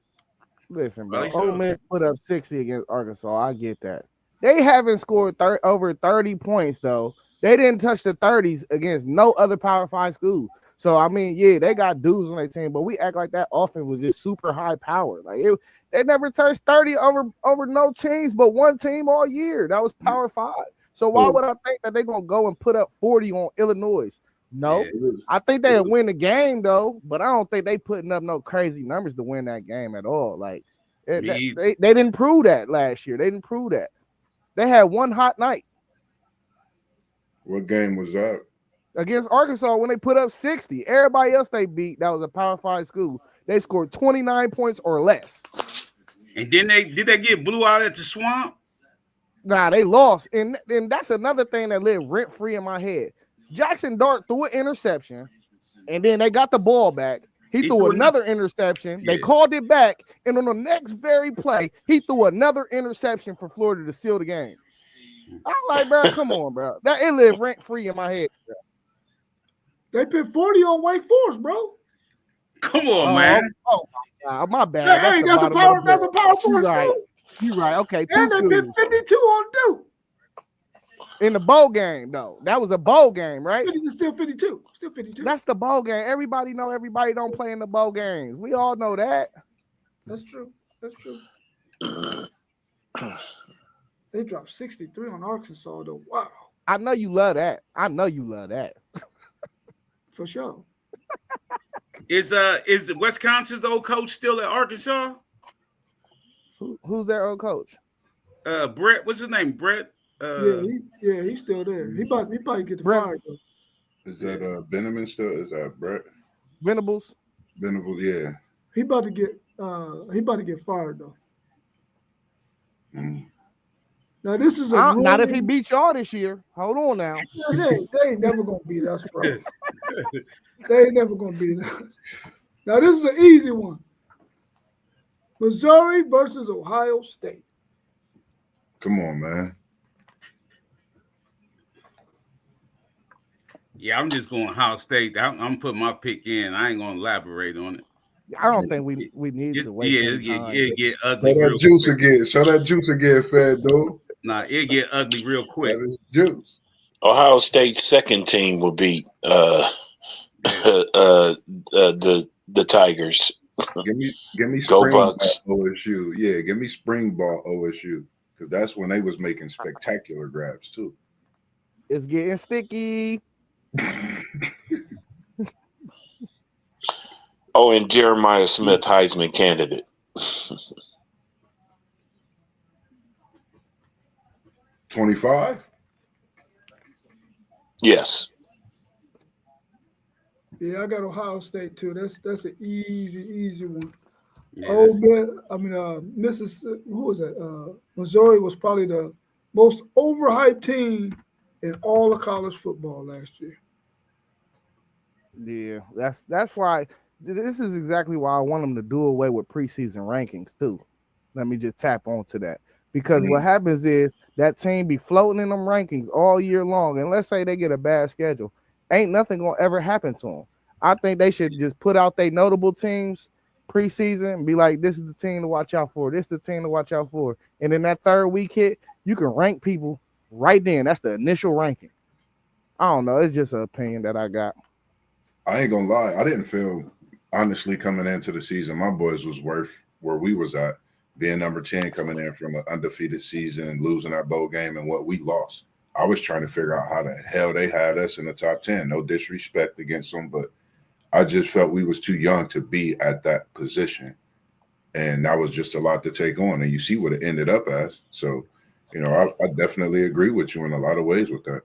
Listen, bro. Ole Miss put up 60 against Arkansas. I get that. They haven't scored over 30 points though. They didn't touch the 30s against no other Power 5 school. So I mean, yeah, they got dudes on their team, but we act like that offense was just super high power. Like they never touched 30 over no teams, but one team all year. That was Power 5. So why would I think that they're gonna go and put up 40 on Illinois? No, I think they'll win the game though, but I don't think they putting up no crazy numbers to win that game at all. Like they didn't prove that last year. They didn't prove that. They had one hot night. What game was that? Against Arkansas when they put up 60. Everybody else they beat that was a Power 5 school. They scored 29 points or less. And then did they get blew out at the Swamp? Nah, they lost. And that's another thing that lived rent free in my head. Jackson Dart threw an interception, and then they got the ball back. He threw another interception. They called it back, and on the next very play, he threw another interception for Florida to seal the game. I'm like, bro, come on, bro. It lived rent free in my head, bro. They put 40 on Wake Forest, bro. Come on, man. Oh my God, my bad. Hey, that's a Power Force. You're right. Okay, and they did 52 on Duke. In the bowl game, though. That was a bowl game, right? It's still 52. Still 52. That's the bowl game. Everybody know everybody don't play in the bowl games. We all know that. That's true. They dropped 63 on Arkansas, though. Wow. I know you love that. For sure. Is Wisconsin's old coach still at Arkansas? Who's their old coach? Brett. What's his name? Brett. He's still there. He probably get the Brent- fired though. Is that Veneman still? Is that Brett Venables. Venable? Yeah. He about to get fired though. Mm. Now this is Not if he beats y'all this year. Hold on now. They ain't never gonna beat us, bro. They ain't never gonna beat us. Now this is an easy one. Missouri versus Ohio State. Come on, man. Yeah, I'm just going Ohio State. I'm putting my pick in. I ain't gonna elaborate on it. I don't think we need to waste any time. It get Show ugly. that juice again. Show that juice again, fat dude. Nah, it get ugly real quick. That is juice. Ohio State's second team will beat the Tigers. Give me Go spring ball Bucks. OSU. Yeah, give me spring ball OSU because that's when they was making spectacular grabs too. It's getting sticky. Oh, and Jeremiah Smith, Heisman candidate. 25. Yeah, Yes. I got Ohio State too. That's an easy one. Yeah, Mississippi. Who was that? Missouri was probably the most overhyped team in all of college football last year. Yeah, that's why. This is exactly why I want them to do away with preseason rankings too. Let me just tap onto that because what happens is that team be floating in them rankings all year long, and let's say they get a bad schedule, ain't nothing gonna ever happen to them. I think they should just put out their notable teams preseason and be like, this is the team to watch out for. This is the team to watch out for. And then that third week hit, you can rank people right then. That's the initial ranking. I don't know. It's just an opinion that I got. I ain't gonna lie. I didn't feel honestly coming into the season, my boys was worth where we was at, being number 10 coming in from an undefeated season, losing our bowl game and what we lost. I was trying to figure out how the hell they had us in the top 10. No disrespect against them, but I just felt we was too young to be at that position. And that was just a lot to take on. And you see what it ended up as. So, I definitely agree with you in a lot of ways with that.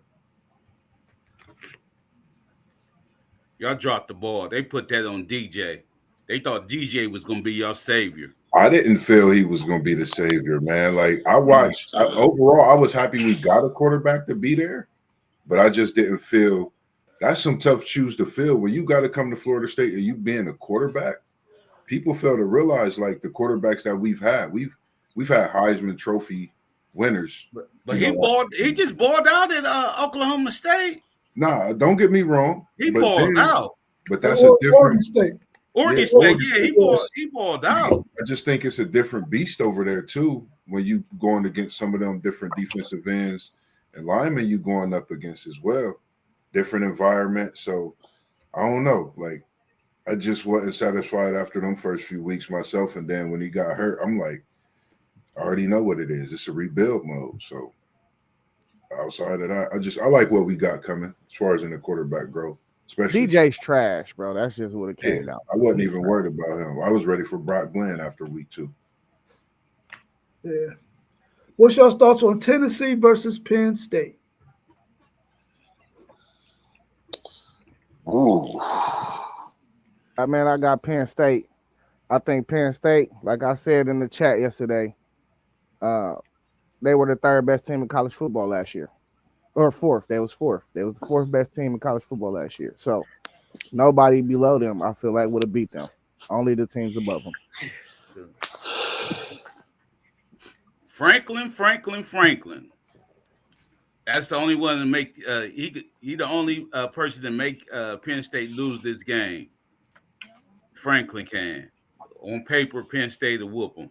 y'all dropped the ball. They put that on DJ. They thought DJ was gonna be your savior. I didn't feel he was going to be the savior, man. Like I watched overall, I was happy we got a quarterback to be there, but I just didn't feel that's some tough shoes to fill when you got to come to Florida State and you being a quarterback. People fail to realize like the quarterbacks that we've had. We've had Heisman Trophy winners. But he just balled out at Oklahoma State. Nah, don't get me wrong. He balled out. But that's a different Oregon State. Oregon Yeah, State, Oregon he balled out. I just think it's a different beast over there too. When you going against some of them different defensive ends and linemen, you going up against as well. Different environment. So I don't know. Like I just wasn't satisfied after them first few weeks myself. And then when he got hurt, I'm like, I already know what it is. It's a rebuild mode. So outside of that, I like what we got coming as far as in the quarterback growth. Especially DJ's trash, bro. That's just what it came out. I wasn't even worried about him. I was ready for Brock Glenn after week 2. Yeah. What's your thoughts on Tennessee versus Penn State? Ooh. I got Penn State. I think Penn State, like I said in the chat yesterday, they were the third best team in college football last year. Or fourth. They was fourth. They was the fourth best team in college football last year. So nobody below them, I feel like, would have beat them. Only the teams above them. Franklin. That's the only one to make he the only person to make Penn State lose this game. Franklin can. On paper, Penn State will whoop them.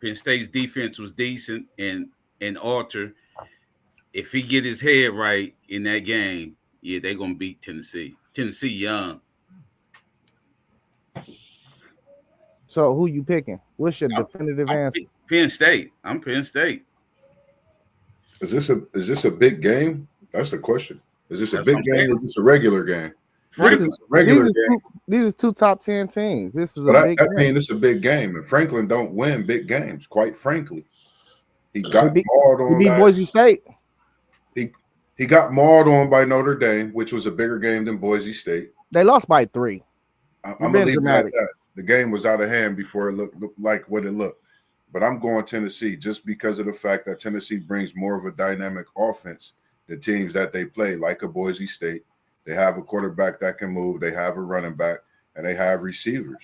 Penn State's defense was decent and Alter. If he get his head right in that game, yeah, they're gonna beat Tennessee. Tennessee young. So who you picking? What's your definitive answer? Penn State. I'm Penn State. Is this a big game? That's the question. Is this a That's big what I'm game saying. or just a regular game? Franklin. These are two top 10 teams. This is But a big I game. mean, it's a big game, and Franklin don't win big games, quite frankly. He got mauled He on. beat Boise State. He got mauled on by Notre Dame, which was a bigger game than Boise State. They lost by 3. I'm gonna leave it at that. The game was out of hand before it looked like what it looked. But I'm going Tennessee just because of the fact that Tennessee brings more of a dynamic offense. The teams that they play, like a Boise State, they have a quarterback that can move. They have a running back, and they have receivers.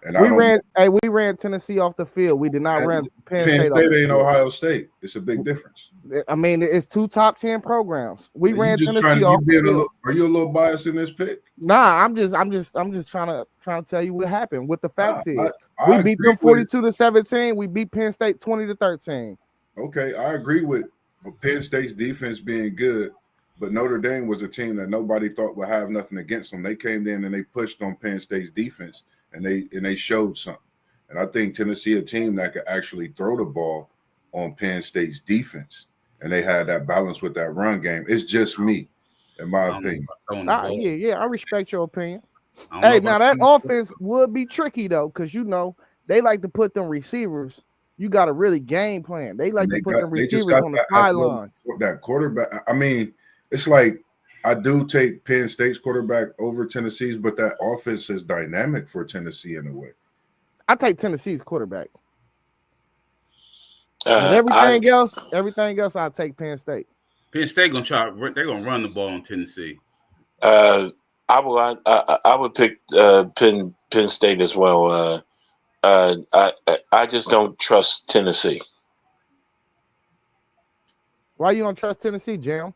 And we ran Tennessee off the field. We did not run Penn State ain't Ohio State. It's a big difference. I mean, it's 2 top 10 programs. We ran Tennessee off the field. Are you a little biased in this pick? Nah, I'm just trying to tell you what happened. What the facts is, we beat them 42-17. We beat Penn State 20-13. Okay, I agree with Penn State's defense being good, but Notre Dame was a team that nobody thought would have nothing against them. They came in and they pushed on Penn State's defense, and they showed something. And I think Tennessee, a team that could actually throw the ball on Penn State's defense, and they had that balance with that run game. It's just me, in my opinion. I respect your opinion. Hey, now that offense would be tricky though, because they like to put them receivers. You got to really game plan. They like to put them receivers on the sideline. That quarterback. I mean, it's like I do take Penn State's quarterback over Tennessee's, but that offense is dynamic for Tennessee in a way. I take Tennessee's quarterback. Everything else, I take Penn State. Penn State gonna try. They're gonna run the ball on Tennessee. I would pick Penn State as well. I just don't trust Tennessee. Why you don't trust Tennessee, Jam?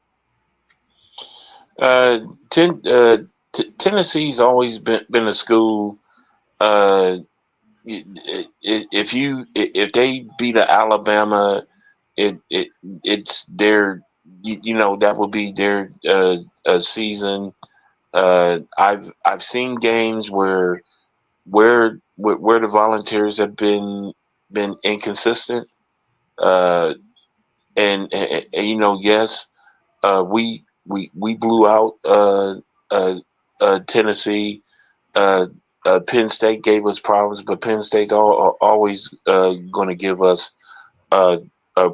Tennessee's always been a school. If they beat Alabama, it's their that would be their season. I've seen games where the Volunteers have been inconsistent, and yes, we blew out Tennessee. Penn State gave us problems, but Penn State's always going to give us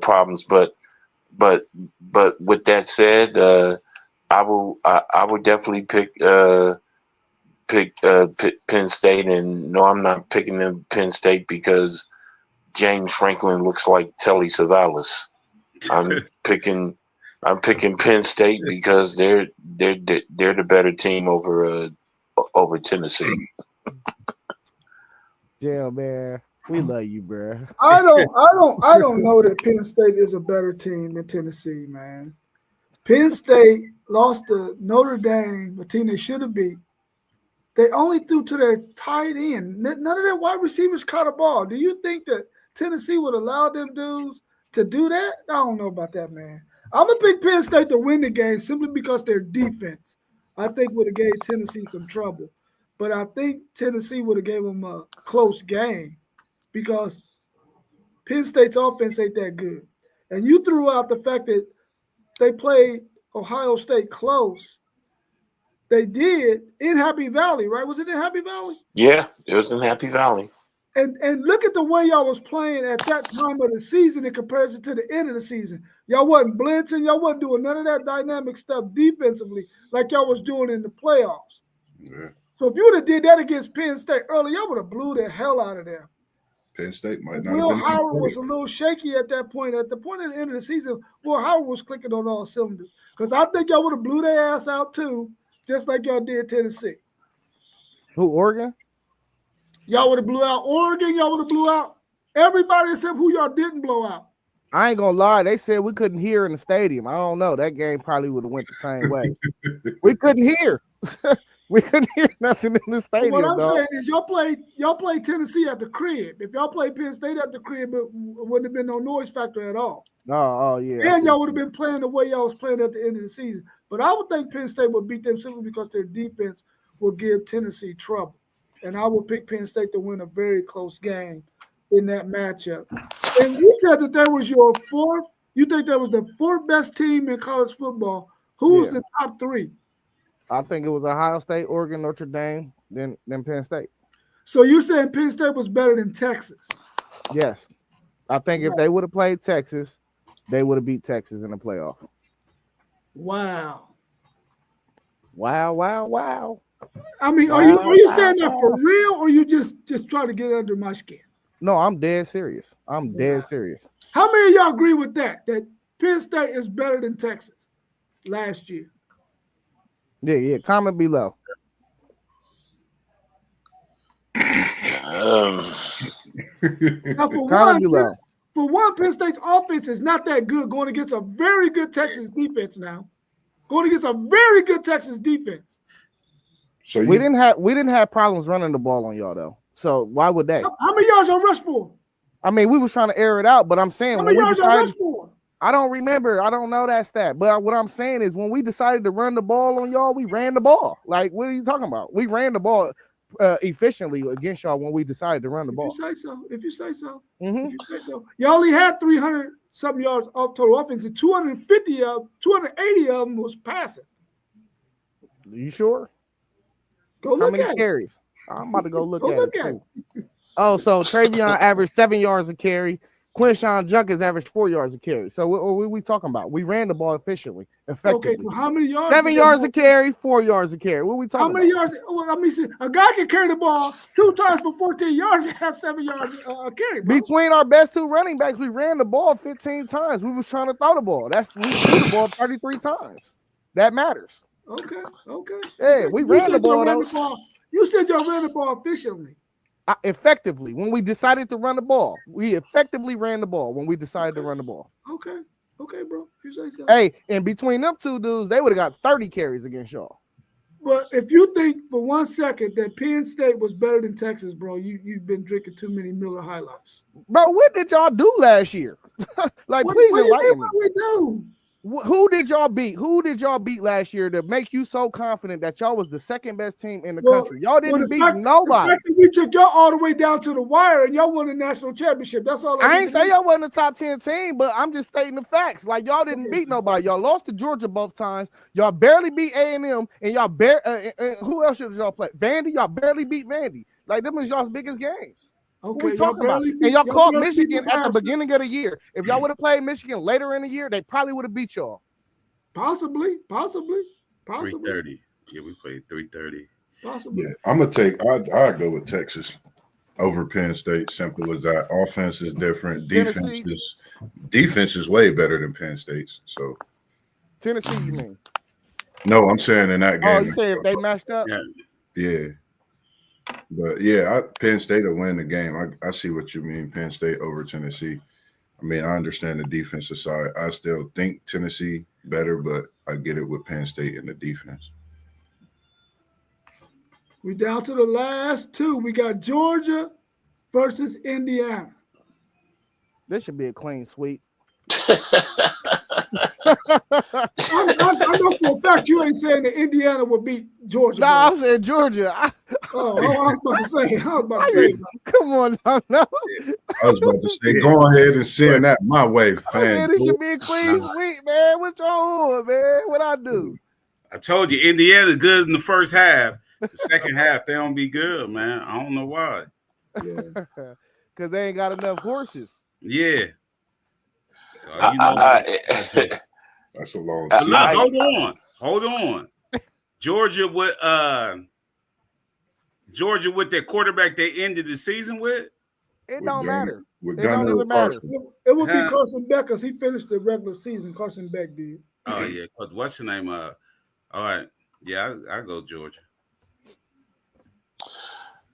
problems. But with that said, I would definitely pick Penn State, and no, I'm not picking them Penn State because James Franklin looks like Telly Savalas. I'm picking Penn State because they're the better team over Tennessee. Yeah, man, we love you, bro. I don't know that Penn State is a better team than Tennessee, man. Penn State lost to Notre Dame, a team they should have beat. They only threw to their tight end. None of their wide receivers caught a ball. Do you think that Tennessee would allow them dudes to do that? I don't know about that, man. I'm going to pick Penn State to win the game simply because their defense, I think, would have gave Tennessee some trouble. But I think Tennessee would have gave them a close game because Penn State's offense ain't that good. And you threw out the fact that they played Ohio State close. They did in Happy Valley, right? Was it in Happy Valley? Yeah, it was in Happy Valley. And look at the way y'all was playing at that time of the season in comparison to the end of the season. Y'all wasn't blitzing. Y'all wasn't doing none of that dynamic stuff defensively like y'all was doing in the playoffs. Yeah. So if you would have did that against Penn State early, y'all would have blew the hell out of them. Penn State might not Will have been. Howard was a little shaky at that point. At the point of the end of the season, Will Howard was clicking on all cylinders. Because I think y'all would have blew their ass out too, just like y'all did Tennessee. Who, Oregon? Y'all would have blew out Oregon. Y'all would have blew out everybody except who y'all didn't blow out. I ain't gonna lie. They said we couldn't hear in the stadium. I don't know. That game probably would have went the same way. We couldn't hear. We couldn't hear nothing in the stadium. What I'm saying is y'all played Tennessee at the crib. If y'all played Penn State at the crib, it wouldn't have been no noise factor at all. Oh yeah. And y'all would have been playing the way y'all was playing at the end of the season. But I would think Penn State would beat them simply because their defense will give Tennessee trouble. And I would pick Penn State to win a very close game in that matchup. And you said that was your fourth. You think that was the fourth best team in college football. Who's the top three? I think it was Ohio State, Oregon, Notre Dame, then Penn State. So you're saying Penn State was better than Texas? Yes. I think if they would have played Texas, they would have beat Texas in the playoff. Wow. Wow. I mean, are you saying that for real, or you just trying to get under my skin? No, I'm dead serious. I'm dead serious. How many of y'all agree with that? That Penn State is better than Texas last year? Yeah. Comment below. Now, Comment below. For one, Penn State's offense is not that good going against a very good Texas defense now. Going against a very good Texas defense. So we didn't have problems running the ball on y'all though. So why would they? How many yards y'all rush for? I mean, we was trying to air it out, but I'm saying How when many we yards y'all rush decided, for? I don't remember. I don't know that stat. But what I'm saying is when we decided to run the ball on y'all, we ran the ball. Like, what are you talking about? We ran the ball efficiently against y'all when we decided to run the ball. If you say so. Mm-hmm. If you say so. You only had 300 something yards of total offense, and 280 of them was passing. You sure? Go look How many at carries? I'm about to go look Go at look it. at Too. Oh, so Travion averaged 7 yards a carry. Quinshon Judkins averaged 4 yards a carry. So what are we talking about? We ran the ball effectively. Okay, so how many yards? 7 yards a carry, 4 yards a carry. What are we talking about? How many yards? Well, I mean, see, a guy can carry the ball 2 times for 14 yards and have 7 yards a carry. Bro. Between our best two running backs, we ran the ball 15 times. We was trying to throw the ball. We threw the ball 33 times. That matters. Okay. Hey, we ran the ball though. You said y'all ran the ball efficiently. Effectively, when we decided to run the ball, we effectively ran the ball when we decided to run the ball. Okay, bro. If you say so. Hey, and between them two dudes, they would have got 30 carries against y'all. But if you think for 1 second that Penn State was better than Texas, bro, you've been drinking too many Miller High Lifes. Bro, what did y'all do last year? Please enlighten me. What we do? Who did y'all beat? Who did y'all beat last year to make you so confident that y'all was the second best team in the country? Y'all didn't beat nobody. We took y'all all the way down to the wire and y'all won the national championship. That's all. I ain't say y'all wasn't a top 10 team, but I'm just stating the facts. Like y'all didn't beat nobody. Y'all lost to Georgia both times. Y'all barely beat A&M, and y'all who else should y'all play? Vandy. Y'all barely beat Vandy. Like them was y'all's biggest games. Okay, what we talking about? And y'all caught Michigan at the beginning of the year. If y'all would have played Michigan later in the year, they probably would have beat y'all. Possibly. 3:30. Yeah, we played 3:30. Possibly. Yeah, I'm gonna take. I'd go with Texas over Penn State. Simple as that. Offense is different. Defense is way better than Penn State's. So Tennessee, you mean? No, I'm saying in that game. Oh, you say if they matched up? Yeah. But yeah, Penn State will win the game. I see what you mean. Penn State over Tennessee. I mean, I understand the defensive side. I still think Tennessee better, but I get it with Penn State in the defense. We down to the last two. We got Georgia versus Indiana. This should be a clean sweep. I know for a fact you ain't saying that Indiana would beat Georgia. No, I said Georgia. I was about to say. Come on, no. I was about to say, go ahead and send that my way, fans. It should be a clean sweep, man. What y'all on, man? What I do? I told you, Indiana's good in the first half. The second half, they don't be good, man. I don't know why. Because they ain't got enough horses. Yeah. So, that's a long time. Look, hold on. Georgia with their quarterback they ended the season with. It don't matter. It don't even matter. It would be Carson Beck because he finished the regular season. Carson Beck did. Oh yeah, because what's the name? All right, yeah, I go Georgia.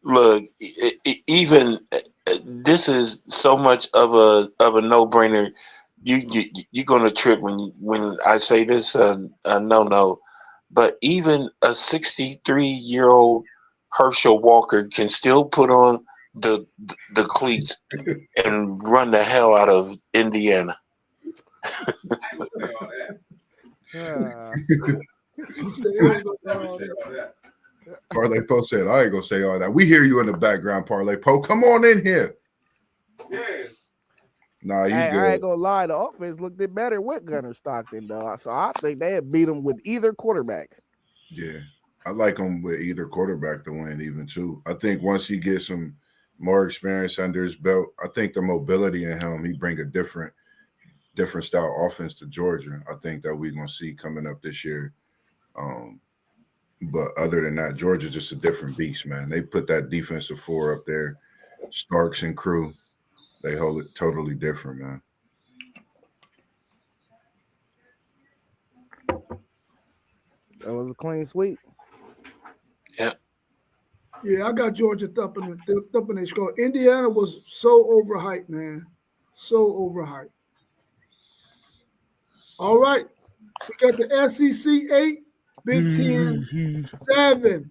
Look, even this is so much of a no-brainer. You're gonna trip when I say this. No, but even a 63-year-old Herschel Walker can still put on the cleats and run the hell out of Indiana. Parlay Poe said, I ain't gonna say all that. We hear you in the background, Parlay Poe. Come on in here. Yeah. Nah, you good. I ain't gonna lie, the offense looked better with Gunnar Stockton, though. So I think they had beat him with either quarterback. Yeah. I like him with either quarterback to win, even too. I think once he gets some more experience under his belt. I think the mobility in him, he bring a different style offense to Georgia. I think that we're gonna see coming up this year. But other than that, Georgia's just a different beast, man. They put that defensive four up there, Starks and crew. They hold it totally different, man. That was a clean sweep. Yeah, I got Georgia thumping their score. Indiana was so overhyped, man. So overhyped. All right. We got the SEC 8, Big Ten 7.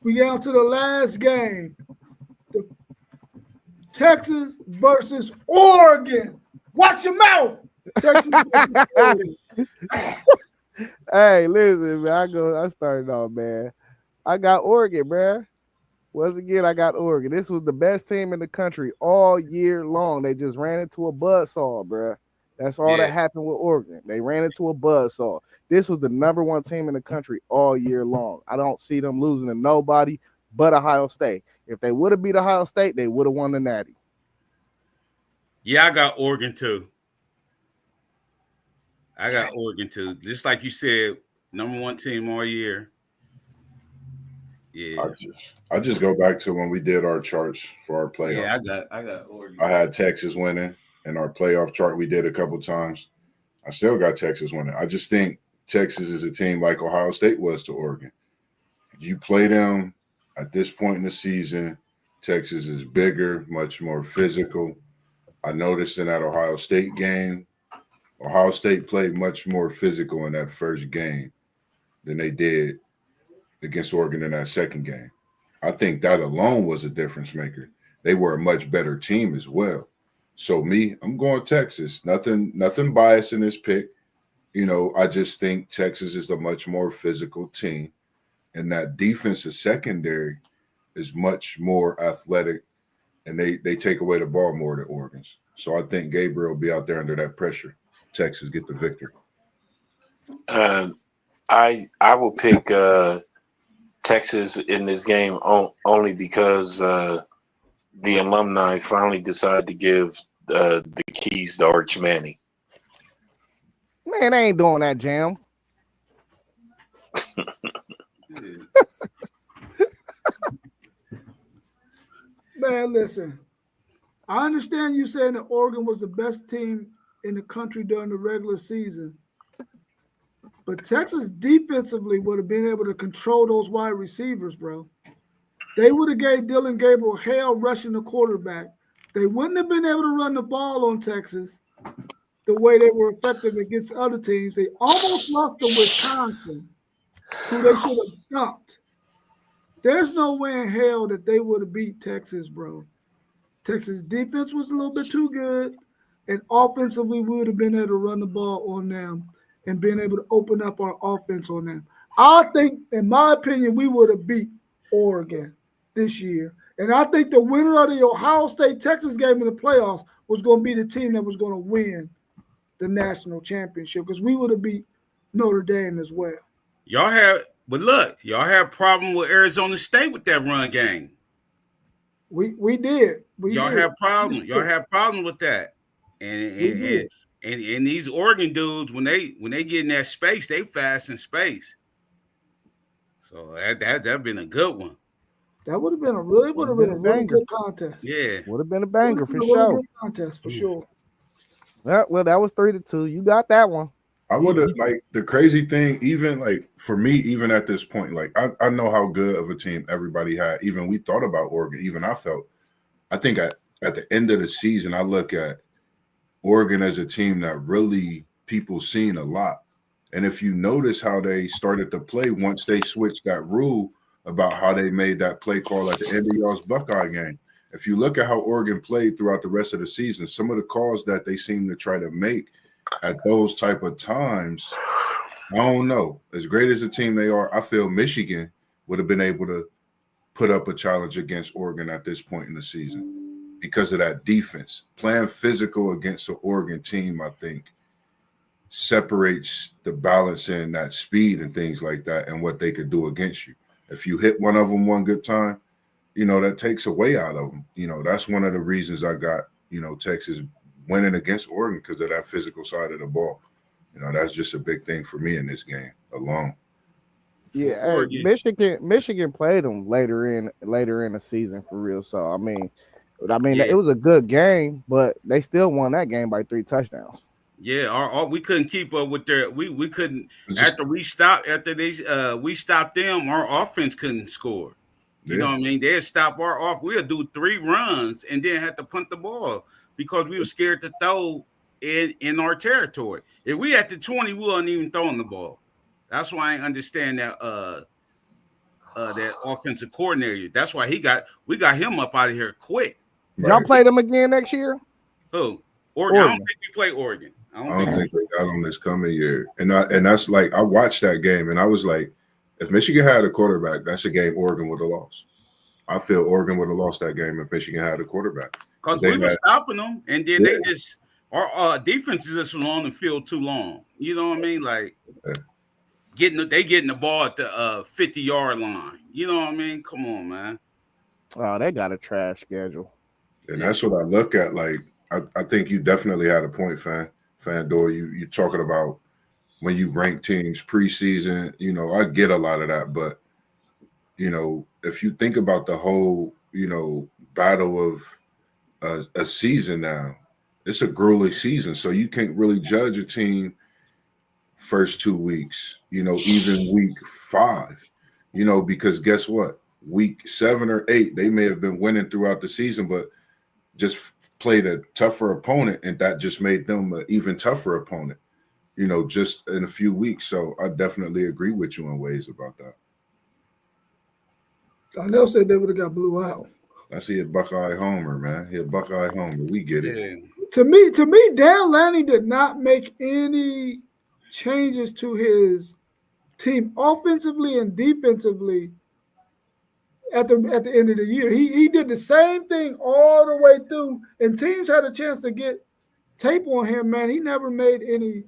We got to the last game. The Texas versus Oregon. Watch your mouth. Texas versus Oregon. Hey, listen, man. I started off, man. I got Oregon, man. Once again, I got Oregon. This was the best team in the country all year long. They just ran into a buzzsaw, bro. That's all that happened with Oregon. They ran into a buzzsaw. This was the number one team in the country all year long. I don't see them losing to nobody but Ohio State. If they would have beat Ohio State, they would have won the Natty. Yeah, I got Oregon too. Just like you said, number one team all year. Yeah. I just go back to when we did our charts for our playoff. Yeah, I got Oregon. I had Texas winning in our playoff chart we did a couple times. I still got Texas winning. I just think Texas is a team like Ohio State was to Oregon. You play them at this point in the season, Texas is bigger, much more physical. I noticed in that Ohio State game, Ohio State played much more physical in that first game than they did against Oregon in that second game. I think that alone was a difference maker. They were a much better team as well. So I'm going Texas. Nothing biased in this pick. You know, I just think Texas is a much more physical team, and that defensive secondary is much more athletic, and they take away the ball more than Oregon's. So I think Gabriel will be out there under that pressure. Texas get the victory. I will pick Texas in this game only because the alumni finally decided to give the keys to Arch Manning. Man, they ain't doing that, Jam. Man, listen. I understand you saying that Oregon was the best team in the country during the regular season. But Texas defensively would have been able to control those wide receivers, bro. They would have gave Dylan Gabriel hell rushing the quarterback. They wouldn't have been able to run the ball on Texas the way they were effective against other teams. They almost lost to Wisconsin, who they should have dumped. There's no way in hell that they would have beat Texas, bro. Texas defense was a little bit too good, and offensively we would have been able to run the ball on them and being able to open up our offense on them. I think, in my opinion, we would have beat Oregon this year. And I think the winner of the Ohio State-Texas game in the playoffs was going to be the team that was going to win the national championship because we would have beat Notre Dame as well. Y'all have problem with Arizona State with that run game. We did. Y'all have problems. Y'all have problems with that. And these Oregon dudes, when they get in that space, they fast in space. So that'd been a good one. That would have been a really good contest. Yeah, would have been a banger for sure. Good contest for sure. Well, that was 3-2. You got that one. I would have like the crazy thing, even like for me, even at this point, like I know how good of a team everybody had. Even we thought about Oregon. Even I think at the end of the season, I look at Oregon as a team that really people seen a lot. And if you notice how they started to play once they switched that rule about how they made that play call at the end of y'all's Buckeye game, if you look at how Oregon played throughout the rest of the season, some of the calls that they seem to try to make at those type of times, I don't know. As great as a team they are, I feel Michigan would have been able to put up a challenge against Oregon at this point in the season because of that defense. Playing physical against an Oregon team, I think, separates the balance in that speed and things like that and what they could do against you. If you hit one of them one good time, that takes away out of them. That's one of the reasons I got, Texas winning against Oregon because of that physical side of the ball. That's just a big thing for me in this game alone. Yeah, hey, Michigan played them later in the season for real. So I mean, it was a good game, but they still won that game by 3 touchdowns. Yeah, we couldn't keep up with their. We couldn't we stopped them. Our offense couldn't score. You know what I mean? They'd stop our off. We'll do 3 runs and then have to punt the ball because we were scared to throw in our territory. If we at the 20, we wasn't even throwing the ball. That's why I understand that that offensive coordinator. That's why we got him up out of here quick. Right. Y'all play them again next year? Who? Oregon. I don't think we play Oregon. I don't think they got on this coming year. And that's like, I watched that game and I was like, if Michigan had a quarterback, that's a game Oregon would have lost. I feel Oregon would have lost that game if Michigan had a quarterback. Because we were stopping them, and then they just our defense is just on the field too long. You know what I mean? Like getting the ball at the 50-yard line. You know what I mean? Come on, man. Oh, they got a trash schedule. And that's what I look at. Like, I think you definitely had a point, Fandor. You're talking about when you rank teams preseason, I get a lot of that, but if you think about the whole, battle of a season now, it's a grueling season. So you can't really judge a team first 2 weeks, even week 5, because guess what? Week 7 or 8, they may have been winning throughout the season, but just played a tougher opponent, and that just made them an even tougher opponent, just in a few weeks. So I definitely agree with you in ways about that. Donnell said they would have got blew out. I see a Buckeye homer, man. He a Buckeye homer. We get it. Yeah. To me, Dan Lanning did not make any changes to his team offensively and defensively at the end of the year. He did the same thing all the way through, and teams had a chance to get tape on him, man. He never made any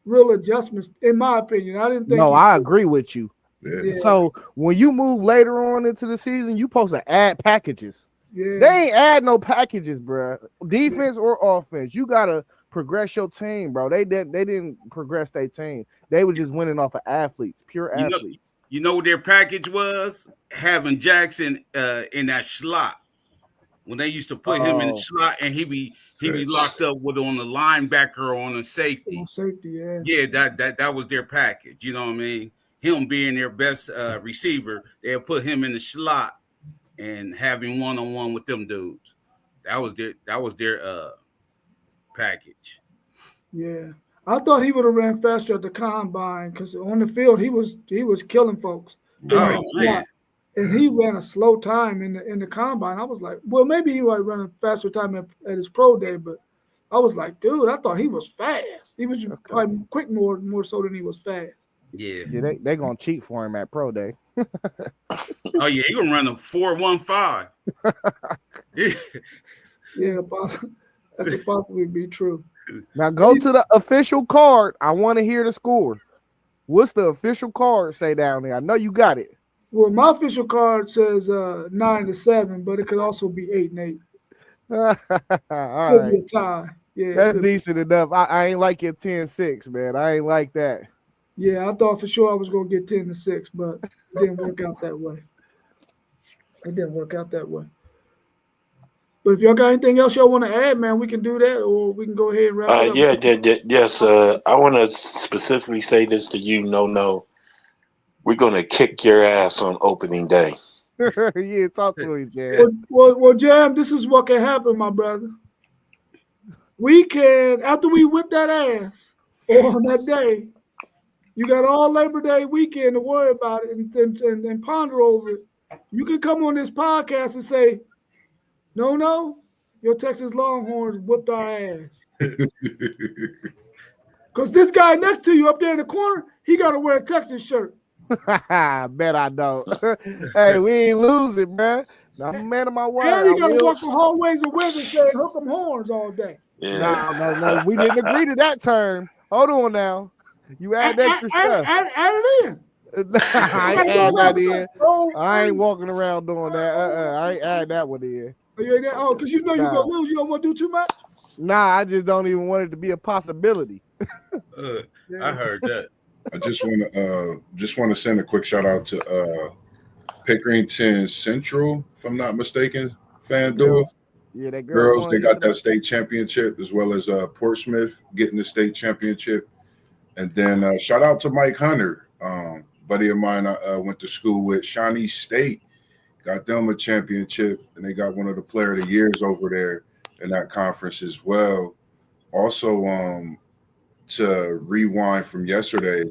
real adjustments, in my opinion. I didn't think. No, I agree with you. Yeah. So when you move later on into the season, you supposed to add packages. Yeah. They ain't add no packages, bro. Defense or offense, you gotta progress your team, bro. They didn't progress their team. They were just winning off of athletes, pure athletes. You know what their package was? Having Jackson in that slot. When they used to put him in the slot and he be locked up with on the linebacker or on the safety. On safety, yeah. Yeah, that was their package. You know what I mean? Him being their best receiver, they'll put him in the slot and having one-on-one with them dudes. That was their package. Yeah. I thought he would have ran faster at the combine because on the field he was killing folks. Oh, man. And he ran a slow time in the combine. I was like, well, maybe he might run a faster time at his pro day, but I was like, dude, I thought he was fast. He was probably quick more so than he was fast. Yeah, they're gonna cheat for him at pro day. Oh yeah, he gonna run a 4.15. Yeah, that could possibly be true. Now go to the official card. I want to hear the score. What's the official card say down there? I know you got it. Well, my official card says 9-7, but it could also be 8-8. All Could right. be a tie. Yeah, That's decent enough. I ain't like your 10-6, man. I ain't like that. Yeah, I thought for sure I was going to get 10-6, but it didn't work out that way. But if y'all got anything else y'all want to add, man, we can do that, or we can go ahead and wrap it up. Yes. I want to specifically say this to you, No. We're going to kick your ass on opening day. Yeah, talk to him, Jam. Well, Jam, this is what can happen, my brother. We can, after we whip that ass on that day, you got all Labor Day weekend to worry about it and ponder over it. You can come on this podcast and say, no, your Texas Longhorns whipped our ass. Because this guy next to you up there in the corner, he got to wear a Texas shirt. Bet I don't. Hey, we ain't losing, man. I'm a man of my word. And he got to walk the hallways of Wizards saying, hook 'em horns all day. Yeah. No. We didn't agree to that term. Hold on now. You add extra stuff. Add it in. I ain't add that in. Oh, I ain't walking around doing that. I ain't add that one in. Oh, because you know you're Nah. gonna lose. You don't want to do too much. Nah, I just don't even want it to be a possibility. I heard that. I just want to send a quick shout out to Pickerington Central, if I'm not mistaken, FanDuel. Yeah, that Girls, won they got that yesterday. state championship, as well as Portsmouth getting the state championship. And then shout out to Mike Hunter, buddy of mine I went to school with, Shawnee State. Got them a championship, and they got one of the player of the years over there in that conference as well. Also, to rewind from yesterday,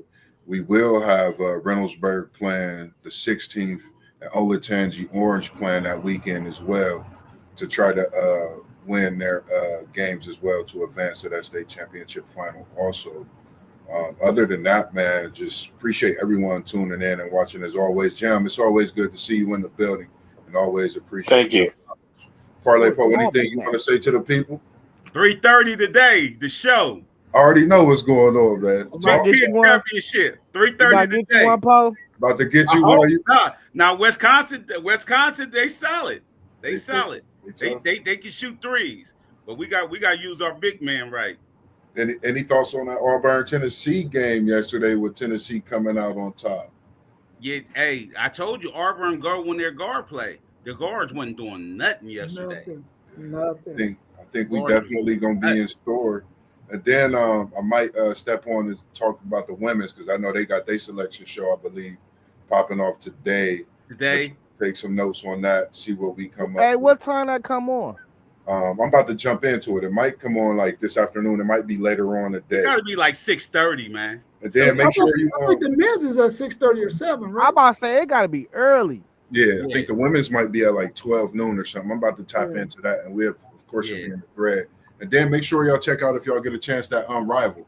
we will have Reynoldsburg playing the 16th and Olatunji Orange playing that weekend as well to try to win their games as well to advance to that state championship final also. Other than that, man, just appreciate everyone tuning in and watching as always. Jam, it's always good to see you in the building and always appreciate Thank you. Parlay Poe, anything you want to say to the people? 3:30 today, the show. I already know what's going on, man. About Big to get Ten you one. Championship. Did I 3:30 get you today. one, Poe? About to get I you hope while you not. Now Wisconsin, they solid. They They solid. tough. They can shoot threes, but we got to use our big man right. Any thoughts on that Auburn Tennessee game yesterday with Tennessee coming out on top? Yeah, hey, I told you Auburn go when their guard play. The guards wasn't doing nothing yesterday. Nothing. I think we Auburn. definitely gonna be in store. And then I might step on and talk about the women's because I know they got their selection show, I believe, popping off today. Today, Take some notes on that, see what we come up Hey, with. what time that come on? I'm about to jump into it. It might come on like this afternoon. It might be later on today. it got to be like 6:30, man. And then make sure you I think the men's is at 6:30 or 7, I'm right? about to say it got to be early. I think the women's might be at like 12 noon or something. I'm about to tap Yeah. into that, and we have, of course, Yeah. it'll be in the thread. And then make sure y'all check out if y'all get a chance that Unrivaled.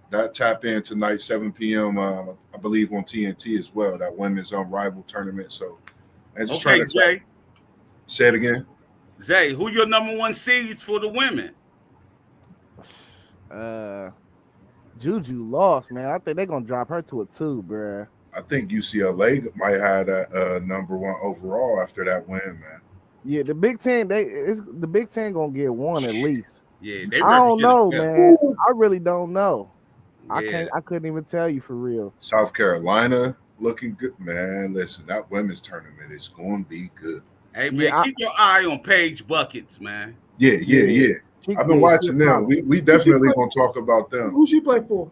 That tap in tonight, 7 p.m. I believe on TNT as well. That women's Unrivaled tournament. So, and just Okay, trying to Jay. say it again. Zay, who your number one seeds for the women? Juju lost, man. I think they're gonna drop her to a 2, bruh. I think UCLA might have that number one overall after that win, man. Yeah, the Big Ten, the Big Ten gonna get one at least. Yeah, they I don't represent know, us well. man. I really don't know. Yeah. I couldn't even tell you for real. South Carolina looking good, man. Listen, that women's tournament is going to be good. Hey man, Yeah, keep your eye on Paige Buckets, man. Yeah. She- I've been yeah, watching she a them. We definitely gonna talk about them. Who she play for?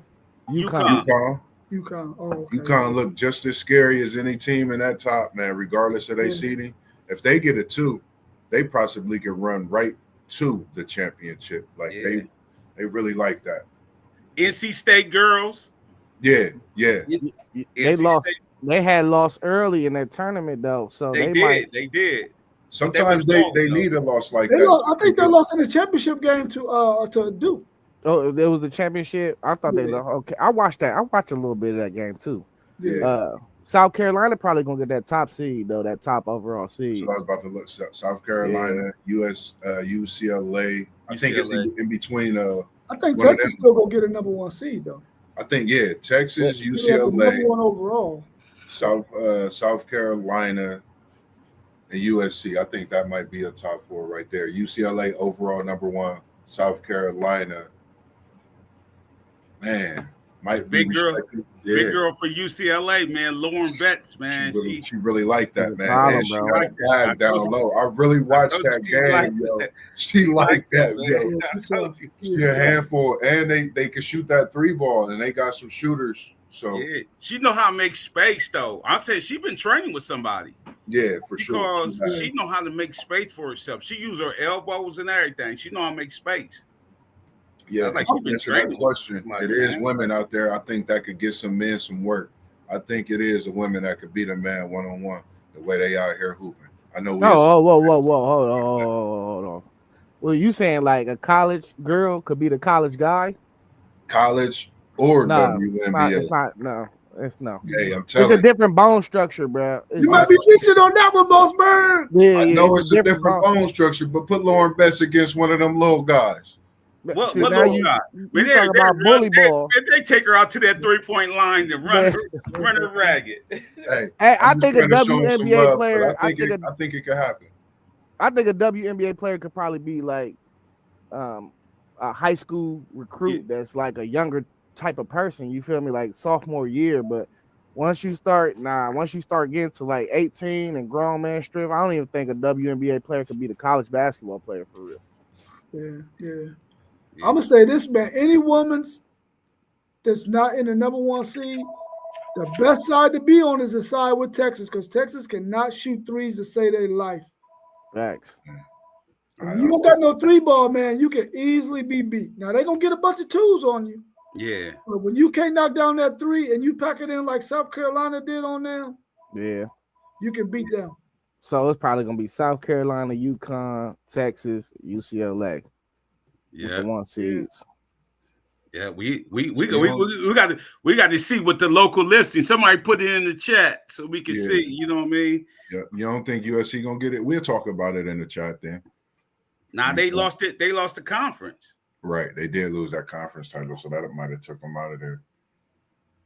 UConn. UConn. Oh, okay. UConn look just as scary as any team in that top, man, regardless of their Yeah. seeding. If they get a 2, they possibly can run right to the championship. Like Yeah. they really like that. NC State girls. Yeah. They NC lost. State, They had lost early in that tournament though, so they they did. Sometimes They they went wrong, need a loss like They that. lost, I think they lost in the championship game to Duke. Oh, there was the championship. I thought they Yeah. lost. Okay, I watched that. I watched a little bit of that game too. Yeah. South Carolina probably gonna get that top seed though, that top overall seed. So I was about to look. South Carolina, UCLA. I think it's in between. I think One of Texas them. still gonna get a number one seed though. I think Texas, Number UCLA, one overall. South Carolina, and USC. I think that might be a top 4 right there. UCLA overall number 1. South Carolina, man, might be Big girl. respected. Big Yeah. girl for UCLA, man. Lauren Betts, man. She really liked that, man. Problem, And she bro. got that down low. I really watched told that you she liked game, yo. that. She liked that, man. yo. I told you. She a handful, and they can shoot that 3 ball, and they got some shooters. So Yeah, she know how to make space though. I said she been training with somebody yeah, for sure. because she know how to make space for herself. She use her elbows and everything. She know how to make space. Yeah, That's like to she been answer that training. question. Like, It is man. women out there. I think that could get some men some work. I think it is a women that could beat a man one-on-one the way they out here hooping. I know. Whoa, hold on. Well, you saying like a college girl could be the college guy? College or No, WNBA. it's not. No, it's no. Hey, I'm It's telling a you. different bone structure, bro. You might be fixing on that one, Mossberg. Yeah, I know it's a different bone. bone structure, but put Lauren Betts against one of them little guys. What See, what now little you shot? you Man, talking about bully ball. they take her out to that 3-point line to run her ragged. Hey, Hey, I I'm just think a trying to show 'em some WNBA love, player. but I think it could happen. I think a WNBA player could probably be like a high school recruit that's like a younger type of person. You feel me? Like sophomore year, but once you start getting to like 18 and grown man strip, I don't even think a WNBA player could be the college basketball player for real. Yeah. I'm gonna say this, man. Any woman that's not in the number 1 seed, the best side to be on is the side with Texas, because Texas cannot shoot threes to save their life. Facts. And when you don't got no 3-ball, man, you can easily be beat. Now they're gonna get a bunch of twos on you. Yeah. But when you can't knock down that 3 and you pack it in like South Carolina did on them, Yeah. you can beat them. So it's probably gonna be South Carolina, UConn, Texas, UCLA. With the 1 seeds. Yeah, we got to see what the local listing. Somebody put it in the chat so we can see. You know what I mean? Yeah, you don't think USC gonna get it? We'll talk about it in the chat then. Nah, they lost it. They lost the conference. Right, they did lose that conference title, so that might have took them out of there.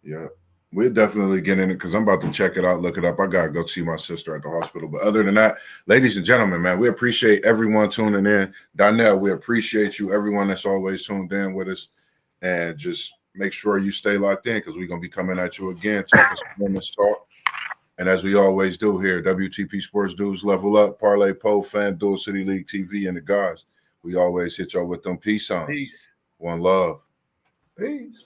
Yeah, we're definitely getting it because I'm about to check it out, look it up. I gotta go see my sister at the hospital. But other than that, ladies and gentlemen, man, we appreciate everyone tuning in. Donnell, we appreciate you, everyone that's always tuned in with us, and just make sure you stay locked in because we're gonna be coming at you again, talking some women's talk. And as we always do here, WTP Sports Dudes, Level Up, Parlay Po, FanDuel, City League TV, and the guys. We always hit y'all with them peace signs. Peace. One love. Peace.